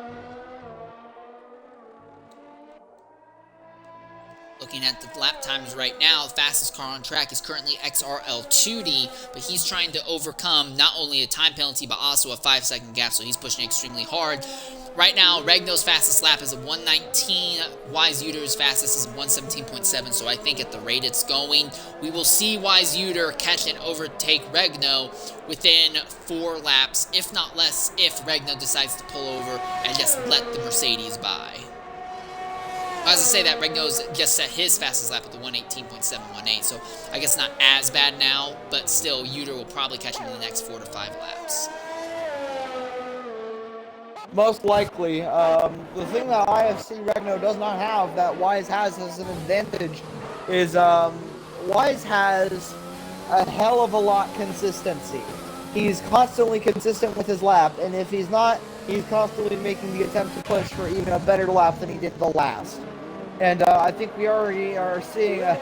Looking at the lap times right now, the fastest car on track is currently XRL 2D, but he's trying to overcome not only a time penalty, but also a 5-second gap, so he's pushing extremely hard. Right now, Regno's fastest lap is a 1:19. Wise Uter's fastest is 1:17.7, so I think at the rate it's going, we will see Wise Uter catch and overtake Regno within 4 laps, if not less, if Regno decides to pull over and just let the Mercedes by. As I say that, Regno's just set his fastest lap at the 1:18.718, so I guess not as bad now, but still, Uter will probably catch him in the next 4 to 5 laps. Most likely. The thing that IFC Regno does not have that Wise has as an advantage is Wise has a hell of a lot consistency. He's constantly consistent with his lap, and if he's not, he's constantly making the attempt to push for even a better lap than he did the last. And I think we already are seeing a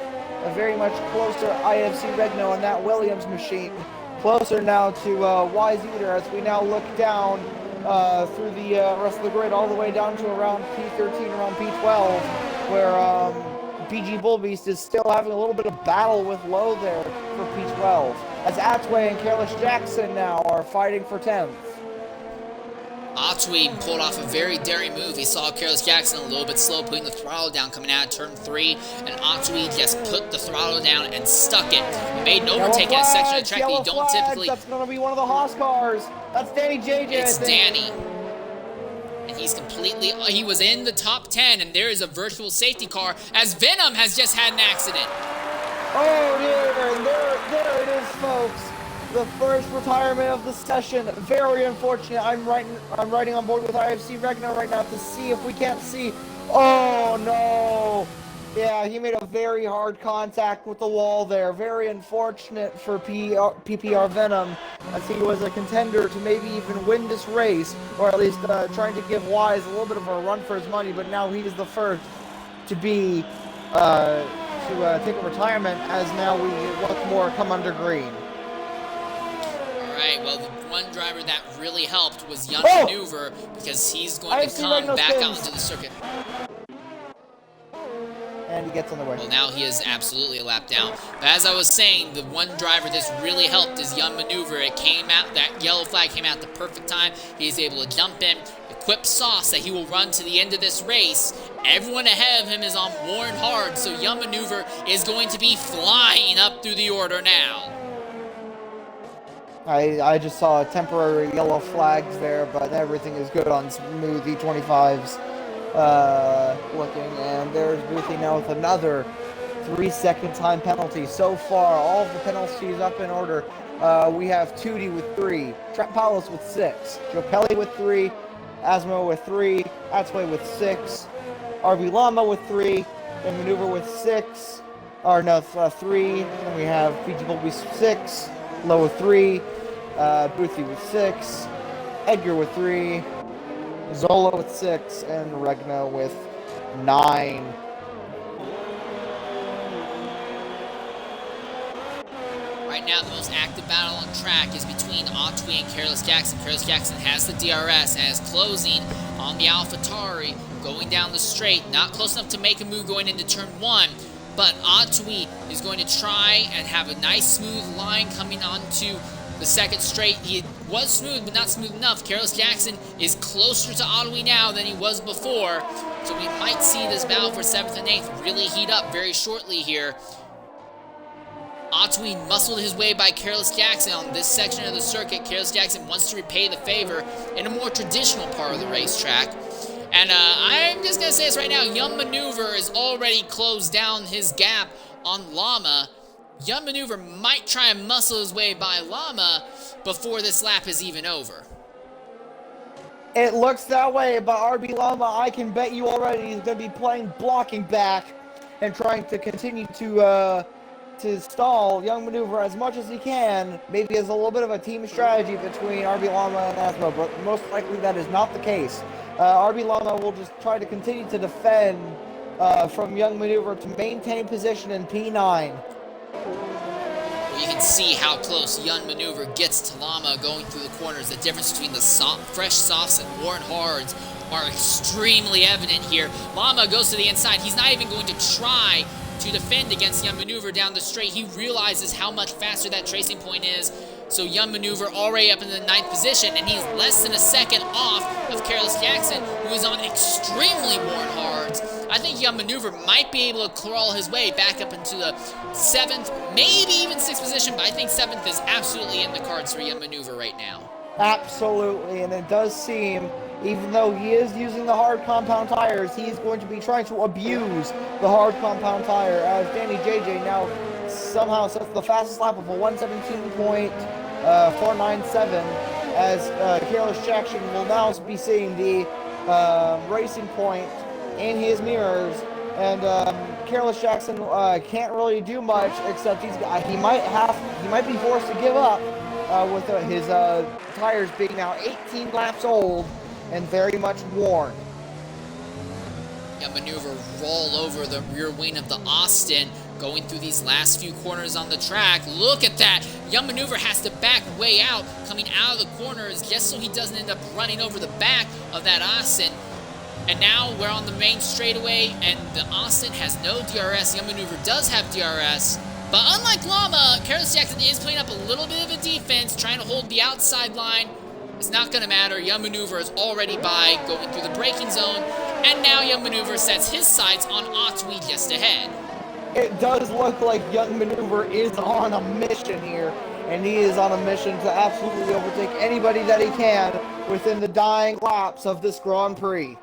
very much closer IFC Regno and that Williams machine, closer now to Wise Uter as we now look down through the rest of the grid all the way down to around P13, around P12, where BG Bullbeast is still having a little bit of battle with Lowe there for P12, as Atway and Careless Jackson now are fighting for 10th. Atwee pulled off a very daring move. He saw Careless Jackson a little bit slow, putting the throttle down coming out of turn 3, and Atwee just put the throttle down and stuck it. He made an overtake in a section of the track that you don't typically... That's going to be one of the Haas cars. That's Danny JJ. It's Danny. And he's completely... He was in the top 10, and there is a virtual safety car, as Venom has just had an accident. Oh, dear. And there it is, folks. The first retirement of the session. Very unfortunate. I'm riding on board with IFC Regno right now to see if we can't see. Oh no! Yeah, he made a very hard contact with the wall there. Very unfortunate for PPR Venom, as he was a contender to maybe even win this race, or at least trying to give Wise a little bit of a run for his money. But now he is the first to be take a retirement, as now we look more come under green. Alright, well, the one driver that really helped was Young Maneuver, because he's going to come back out into the circuit. And he gets on the way. Well, now he is absolutely a lap down. But as I was saying, the one driver this really helped is Young Maneuver. It came out, that yellow flag came out at the perfect time. He's able to jump in, equip Sauce that he will run to the end of this race. Everyone ahead of him is on Warren Hard, so Young Maneuver is going to be flying up through the order now. I just saw temporary yellow flags there, but everything is good on smooth E25s looking, and there's Boothie now with another 3-second time penalty. So far, all of the penalties up in order. We have Tootie with 3, Trent Paulus with 6, Joe Kelly with 3, Asmo with 3, Atsway with 6, RB Llama with 3, and Maneuver with 6, or no, 3, and we have PG Bulby 6, Low with 3, Boothie with 6, Edgar with 3, Zola with 6, and Regno with 9. Right now, the most active battle on track is between Atwee and Careless Jackson. Careless Jackson has the DRS and is closing on the AlphaTauri, going down the straight, not close enough to make a move going into turn 1. But Atwee is going to try and have a nice smooth line coming onto the second straight. He was smooth, but not smooth enough. Careless Jackson is closer to Atwee now than he was before. So we might see this battle for 7th and 8th really heat up very shortly here. Atwee muscled his way by Careless Jackson on this section of the circuit. Careless Jackson wants to repay the favor in a more traditional part of the racetrack. And I'm just going to say this right now. Young Maneuver is already closed down his gap on Llama. Young Maneuver might try and muscle his way by Llama before this lap is even over. It looks that way, but RB Llama, I can bet you already, he's going to be playing blocking back and trying to continue to stall Young Maneuver as much as he can. Maybe as a little bit of a team strategy between RB Llama and Asmo, but most likely that is not the case. RB Llama will just try to continue to defend from Young Maneuver to maintain position in P9. Well, you can see how close Young Maneuver gets to Llama going through the corners. The difference between the fresh softs and Warren Hards are extremely evident here. Llama goes to the inside. He's not even going to try to defend against Young Maneuver down the straight. He realizes how much faster that tracing point is. So Young Maneuver already up in the 9th position, and he's less than a second off of Careless Jackson, who is on extremely worn hards. I think Young Maneuver might be able to crawl his way back up into the 7th, maybe even 6th position, but I think 7th is absolutely in the cards for Young Maneuver right now. Absolutely, and it does seem, even though he is using the hard compound tires, he's going to be trying to abuse the hard compound tire, as Danny JJ now somehow sets the fastest lap of a 1:17.497, as Careless Jackson will now be seeing the racing point in his mirrors, and Careless Jackson can't really do much except he might be forced to give up with his tires being now 18 laps old and very much worn. Young Maneuver roll over the rear wing of the Austin, going through these last few corners on the track. Look at that. Young Maneuver has to back way out, coming out of the corners just so he doesn't end up running over the back of that Austin. And now we're on the main straightaway, and the Austin has no DRS. Young Maneuver does have DRS. But unlike Llama, Careless Jackson is playing up a little bit of a defense, trying to hold the outside line. It's not going to matter. Young Maneuver is already by, going through the braking zone. And now Young Maneuver sets his sights on Otwi just ahead. It does look like Young Maneuver is on a mission here, and he is on a mission to absolutely overtake anybody that he can within the dying laps of this Grand Prix.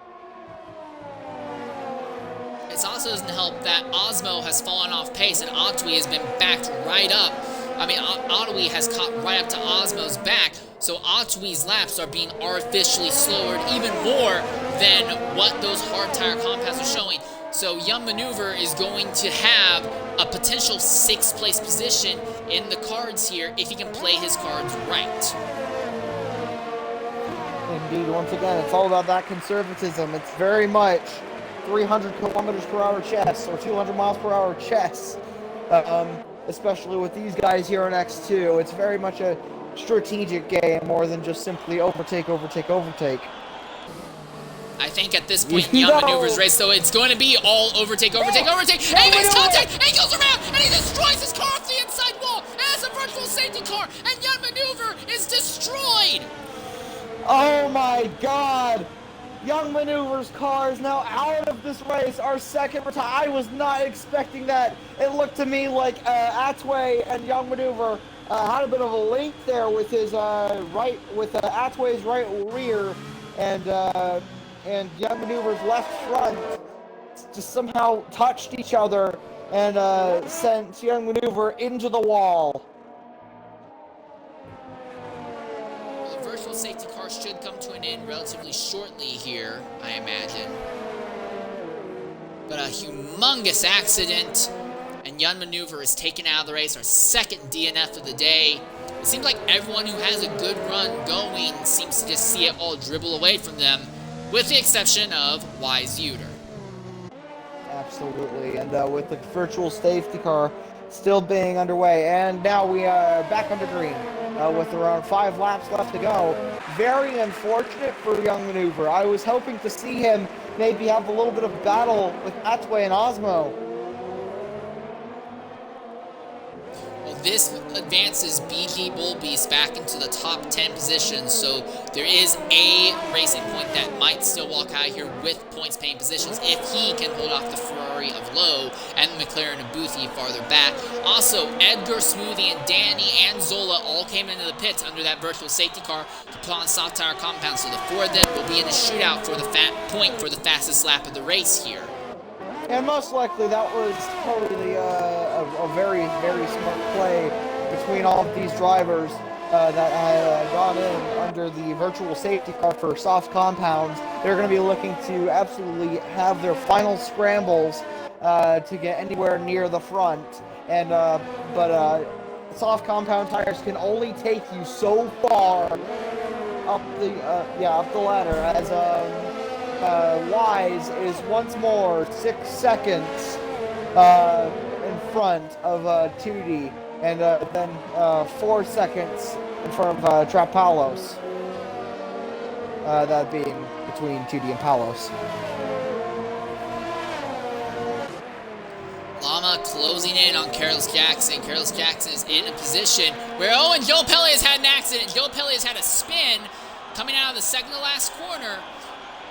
It also doesn't help that Osmo has fallen off pace and Otwi has been backed right up. I mean, Otwi has caught right up to Osmo's back, so Otwi's laps are being artificially slowered even more than what those hard tire compounds are showing. So Young Maneuver is going to have a potential 6th place position in the cards here if he can play his cards right. Indeed, once again, it's all about that conservatism. It's very much 300 kilometers per hour chess or 200 miles per hour chess, especially with these guys here on X2. It's very much a strategic game more than just simply overtake. I think at this point in Young Maneuver's race, though, it's going to be all overtake, and he makes contact, and he goes around, and he destroys his car off the inside wall, and it's a virtual safety car, and Young Maneuver is destroyed! Oh my god! Young Maneuver's car is now out of this race. Our second retire. I was not expecting that. It looked to me like Atway and Young Maneuver had a bit of a link there with his Atway's right rear and Young Maneuver's left front just somehow touched each other and sent Young Maneuver into the wall. The virtual safety car should come to an end relatively shortly here, I imagine. But a humongous accident, and Young Maneuver is taken out of the race, our second DNF of the day. It seems like everyone who has a good run going seems to just see it all dribble away from them, with the exception of Wise Uter. Absolutely, and with the virtual safety car still being underway, and now we are back under green with around 5 laps left to go. Very unfortunate for Young Maneuver. I was hoping to see him maybe have a little bit of battle with Atway and Osmo. This advances BG Bullbeast back into the top 10 positions, so there is a racing point that might still walk out here with points paying positions if he can hold off the Ferrari of Lowe and the McLaren of Boothie farther back. Also, Edgar, Smoothie, and Danny and Zola all came into the pits under that virtual safety car to put on soft tire compounds, so the 4 of them will be in a shootout for the point for the fastest lap of the race here. And most likely that was totally a very, very smart play between all of these drivers that had gone in under the virtual safety car for soft compounds. They're going to be looking to absolutely have their final scrambles to get anywhere near the front. And but soft compound tires can only take you so far up the ladder as Wise is once more 6 seconds in front of 2D, and then 4 seconds in front of Trapalos. that being between Judy and Palos. Llama closing in on Carlos Jackson. Carlos Jackson is in a position where, and Joe Pele has had an accident. Joe Pele has had a spin coming out of the second to last corner,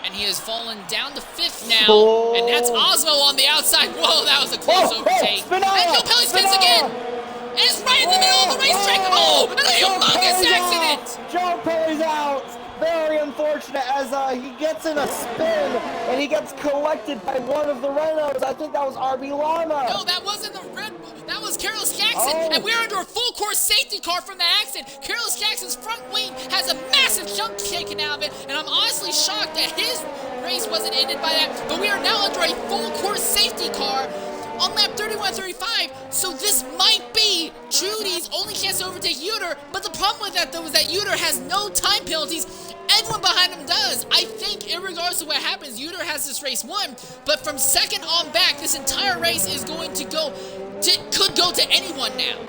and he has fallen down to fifth now. And that's Osmo on the outside. Whoa, that was a close overtake. And Joe Pele spins again. And it's right in the middle of the racetrack. Oh, and a humongous accident. Joe Pele's out. Very unfortunate as he gets in a spin and he gets collected by one of the Renos. I think that was RB Llama. No, that wasn't the Red Bull. That was Carlos Jackson. And we're under a full course safety car from that accident. Carlos Jackson's front wing has a massive chunk taken out of it. And I'm honestly shocked that his race wasn't ended by that. But we are now under a full course safety car on lap 31-35, so this might be Trudy's only chance to overtake Uter, but the problem with that, though, is that Uter has no time penalties. Everyone behind him does. I think, irregardless of what happens, Uter has this race won, but from second on back, this entire race is going to could go to anyone now.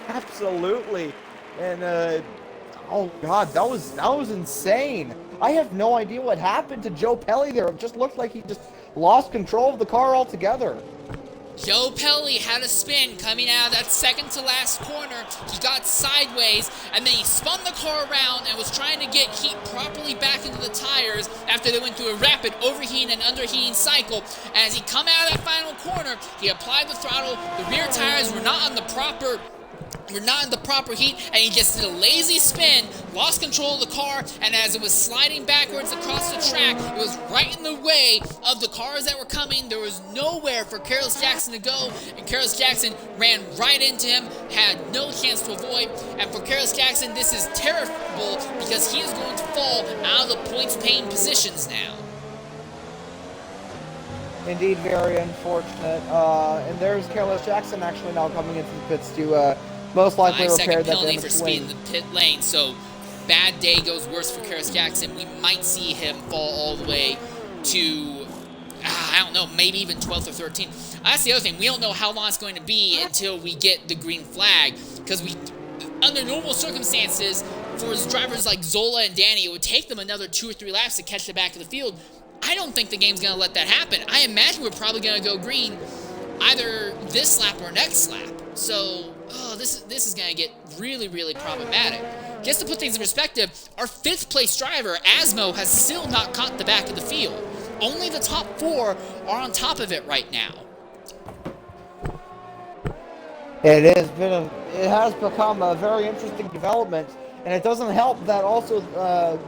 Absolutely, and oh god, that was insane. I have no idea what happened to Joe Pele there. It just looked like he just lost control of the car altogether. Joe Pele had a spin coming out of that second to last corner. He got sideways, and then he spun the car around and was trying to get heat properly back into the tires after they went through a rapid overheating and underheating cycle. And as he come out of that final corner, he applied the throttle. The rear tires were not in the proper heat, and he just did a lazy spin, lost control of the car, and as it was sliding backwards across the track, it was right in the way of the cars that were coming. There was nowhere for Carlos Jackson to go, and Carlos Jackson ran right into him, had no chance to avoid. And for Carlos Jackson, this is terrible because he is going to fall out of the points-paying positions now. Indeed, very unfortunate. And there's Carlos Jackson actually now coming into the pits to most likely repair that penalty damaged for speed in the pit lane, so bad day goes worse for Carlos Jackson. We might see him fall all the way to, I don't know, maybe even 12th or 13th. That's the other thing. We don't know how long it's going to be until we get the green flag, because under normal circumstances, for drivers like Zola and Danny, it would take them another 2 or 3 laps to catch the back of the field. I don't think the game's going to let that happen. I imagine we're probably going to go green either this lap or next lap. So, this is going to get really, really problematic. Just to put things in perspective, our 5th place driver, Asmo, has still not caught the back of the field. Only the top 4 are on top of it right now. It has become a very interesting development, and it doesn't help that also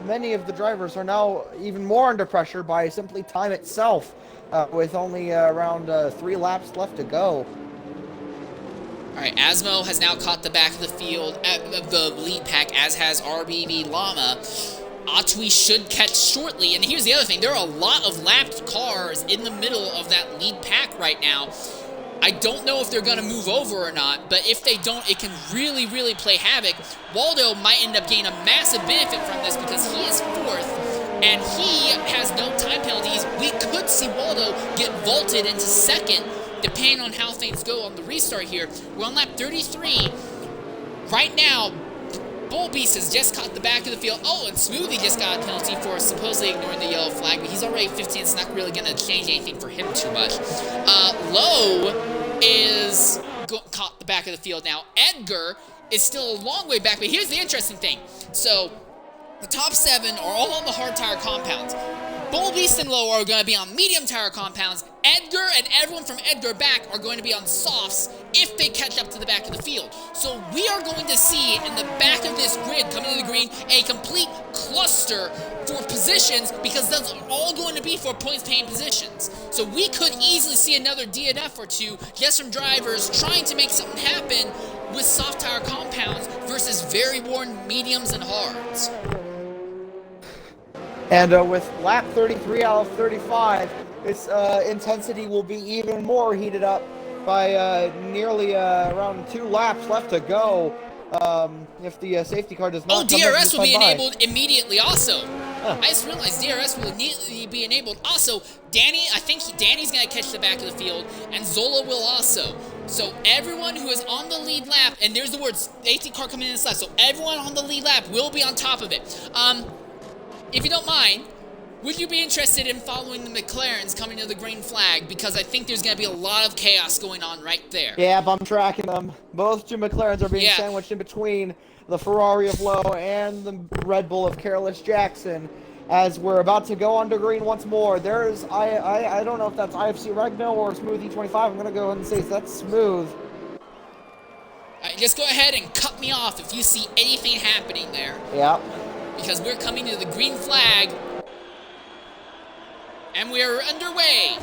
many of the drivers are now even more under pressure by simply time itself, with only around 3 laps left to go. All right, Asmo has now caught the back of the field of the lead pack, as has RBV Llama. Atui should catch shortly, and here's the other thing. There are a lot of lapped cars in the middle of that lead pack right now. I don't know if they're going to move over or not, but if they don't, it can really, really play havoc. Waldo might end up gaining a massive benefit from this because he is 4th, and he has no time penalties. We could see Waldo get vaulted into 2nd, depending on how things go on the restart here. We're on lap 33. Right now, Bull Beast has just caught the back of the field. Oh, and Smoothie just got a penalty for supposedly ignoring the yellow flag, but he's already 15. It's not really going to change anything for him too much. Lowe is caught the back of the field now. Edgar is still a long way back, but here's the interesting thing. So, the top 7 are all on the hard tire compounds. Bull Beast and Lowe are going to be on medium tire compounds. Edgar and everyone from Edgar back are going to be on softs if they catch up to the back of the field. So we are going to see in the back of this grid coming to the green a complete cluster for positions, because those are all going to be for points-paying positions. So we could easily see another DNF or 2 just from drivers trying to make something happen with soft tire compounds versus very worn mediums and hards. And with lap 33 out of 35, its intensity will be even more heated up by nearly around 2 laps left to go. If the safety car does not. DRS will be enabled immediately also. Huh. I just realized DRS will immediately be enabled. Also, Danny, I think Danny's going to catch the back of the field, and Zola will also. So everyone who is on the lead lap, and there's the words safety car coming in this lap, so everyone on the lead lap will be on top of it. if you don't mind, would you be interested in following the McLarens coming to the green flag? Because I think there's going to be a lot of chaos going on right there. Yep, I'm tracking them. Both two McLarens are being sandwiched in between the Ferrari of Lowe and the Red Bull of Careless Jackson. As we're about to go onto green once more, there's, I don't know if that's IFC Regno or Smooth E25. I'm going to go ahead and say that's Smooth. Just go ahead and cut me off if you see anything happening there. Yep. Because we're coming to the green flag. And we're underway.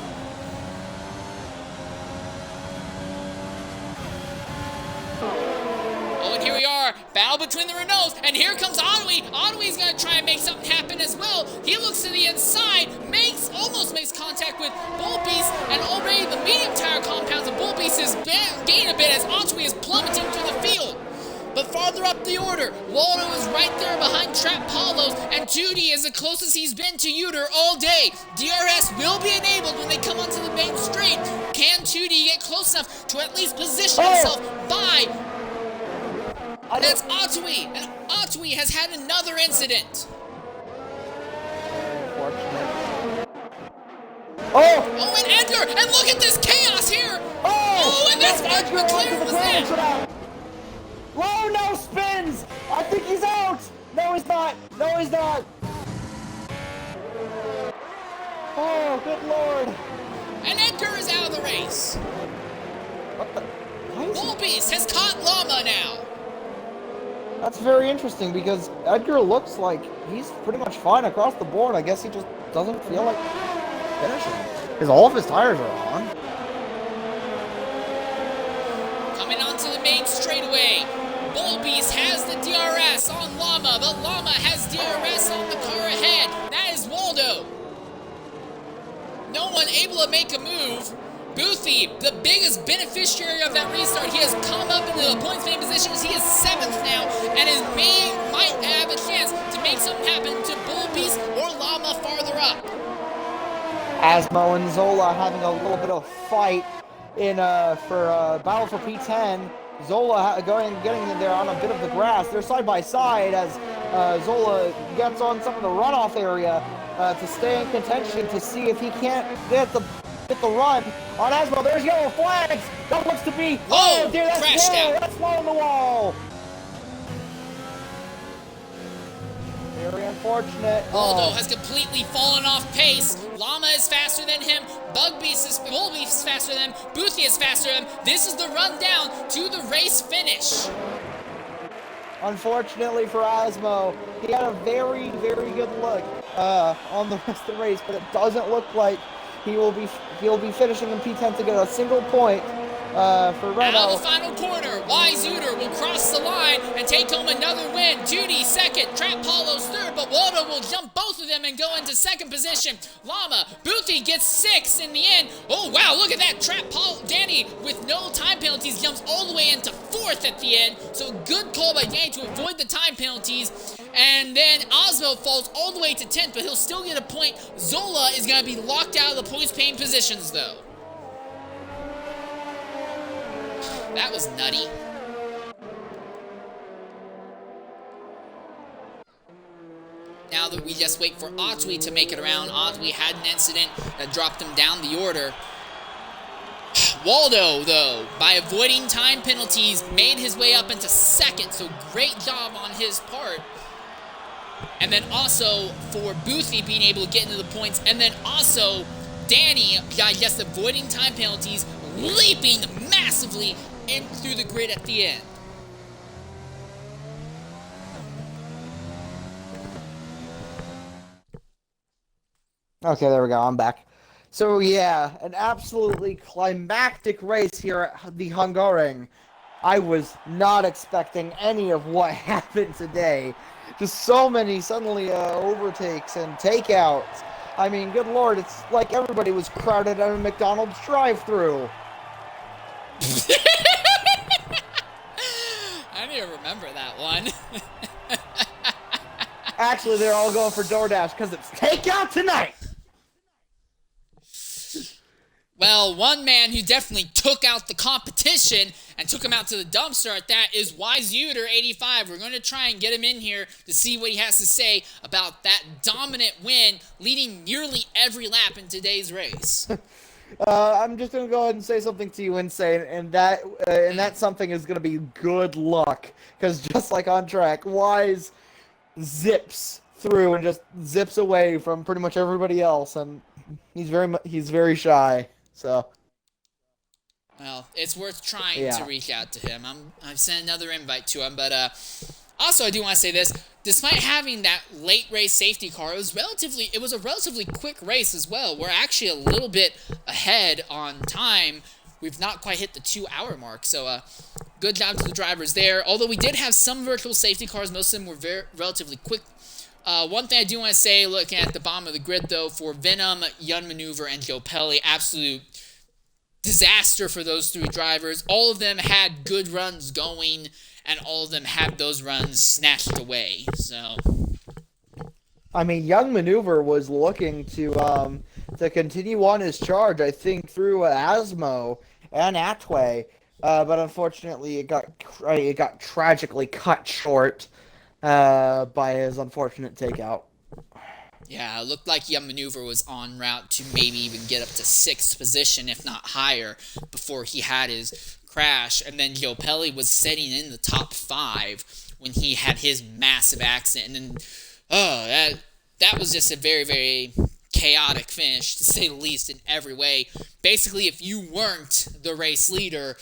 Oh, and here we are. Battle between the Renaults. And here comes Otway. Otway's going to try and make something happen as well. He looks to the inside. Almost makes contact with Bullbeast. And already the medium tire compounds of Bullbeast is gaining a bit as Otway is plummeting through the field. But farther up the order, Waldo is right there behind Trap Paulos, and Judy is the closest he's been to Uter all day. DRS will be enabled when they come onto the main straight. Can Tootie get close enough to at least position himself by... That's Otway, and Otway has had another incident. Oh, and Edgar, and look at this chaos here. Oh, and that's McLaren was that. Lowe no spins! I think he's out! No, he's not! No, he's not! Oh, good lord! And Edgar is out of the race. What the? Bullbeast has caught Llama now. That's very interesting because Edgar looks like he's pretty much fine across the board. I guess he just doesn't feel like finishing. Because all of his tires are on. Coming onto the main straightaway. Bullbeast has the DRS on Llama, but Llama has DRS on the car ahead. That is Waldo. No one able to make a move. Boothie, the biggest beneficiary of that restart, he has come up into the points main positions. He is 7th now, and might have a chance to make something happen to Bullbeast or Llama farther up. Asmo and Zola having a little bit of fight in for battle for P10. Zola getting in there on a bit of the grass. They're side by side as Zola gets on some of the runoff area to stay in contention to see if he can't get the run on Asmo. There's yellow flags. That looks to be dear, that's low. That's low on the wall. Very unfortunate. Waldo has completely fallen off pace. Llama is faster than him. Bullbeast is faster than him. Boothie is faster than him. This is the run down to the race finish. Unfortunately for Asmo, he had a very, very good look on the rest of the race, but it doesn't look like he'll be finishing in P10 to get a single point for Renault. Now the final corner, Uter will cross the line and take home another win. Judy second, Trap Paulo's third, but Waldo will jump both of them and go into second position. Llama, Boothie gets 6th in the end. Oh wow, look at that. Danny with no time penalties jumps all the way into 4th at the end. So good call by Danny to avoid the time penalties. And then Osmo falls all the way to 10th, but he'll still get a point. Zola is going to be locked out of the points paying positions though. That was nutty. Now that we just wait for Otway to make it around. Otway had an incident that dropped him down the order. Waldo, though, by avoiding time penalties, made his way up into 2nd, so great job on his part. And then also for Boothie being able to get into the points, and then also Danny, by just avoiding time penalties, leaping massively in through the grid at the end. Okay, there we go. I'm back. So yeah, an absolutely climactic race here at the Hungaroring. I was not expecting any of what happened today. Just so many suddenly overtakes and takeouts. I mean, good lord, it's like everybody was crowded at a McDonald's drive-thru. I don't even remember that one. Actually, they're all going for DoorDash because it's takeout tonight. Well, one man who definitely took out the competition and took him out to the dumpster at that is Wise Uter 85. We're going to try and get him in here to see what he has to say about that dominant win, leading nearly every lap in today's race. I'm just gonna go ahead and say something to you, Insane, and that something is gonna be good luck, because just like on track, Wise zips through and just zips away from pretty much everybody else, and he's very shy. So, well, it's worth trying to reach out to him. I've sent another invite to him, but also I do want to say this: despite having that late race safety car, it was a relatively quick race as well. We're actually a little bit ahead on time. We've not quite hit the 2-hour mark, so good job to the drivers there. Although we did have some virtual safety cars, most of them were relatively quick. One thing I do want to say, looking at the bottom of the grid, though, for Venom, Yun Maneuver, and Joe Pelli, absolute disaster for those three drivers. All of them had good runs going, and all of them had those runs snatched away. So, I mean, Young Maneuver was looking to continue on his charge, I think, through Asmo and Atway, but unfortunately it got tragically cut short by his unfortunate takeout. yeah, it looked like Young Maneuver was en route to maybe even get up to 6th position, if not higher, before he had his crash. And then Joe Pelli was sitting in the top 5 when he had his massive accident. And then, that was just a very, very chaotic finish, to say the least, in every way. Basically, if you weren't the race leader,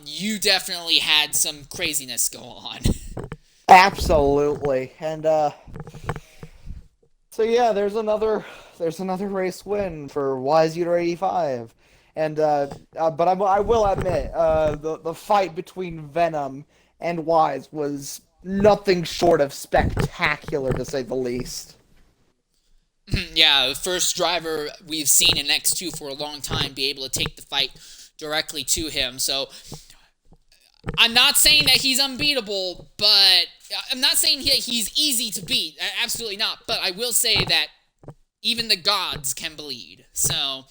you definitely had some craziness go on. Absolutely, and so yeah, there's another race win for Wise Uter 85, and but I will admit, the fight between Venom and Wise was nothing short of spectacular, to say the least. Yeah, the first driver we've seen in X2 for a long time be able to take the fight directly to him. So I'm not saying that he's unbeatable, but I'm not saying that he's easy to beat. Absolutely not. But I will say that even the gods can bleed. So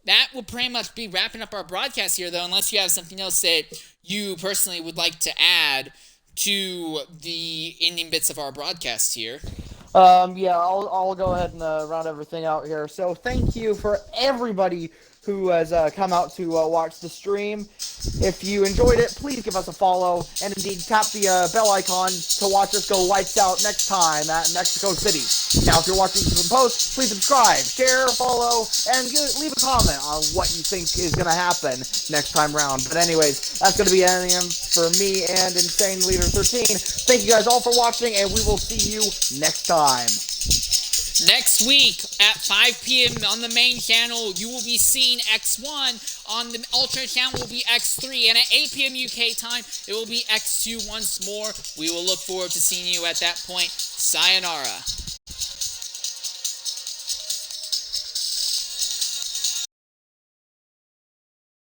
that will pretty much be wrapping up our broadcast here, though, unless you have something else that you personally would like to add to the ending bits of our broadcast here. Yeah, I'll go ahead and round everything out here. So thank you for everybody who has come out to watch the stream. If you enjoyed it, please give us a follow, and indeed tap the bell icon to watch us go lights out next time at Mexico City. Now, if you're watching this in post, please subscribe, share, follow, and leave a comment on what you think is going to happen next time round. But anyways, that's going to be everything for me and Insane Leader 13. Thank you guys all for watching, and we will see you next time. Next week at 5 p.m. on the main channel, you will be seeing X1. On the alternate channel will be X3. And at 8 p.m. UK time, it will be X2 once more. We will look forward to seeing you at that point. Sayonara.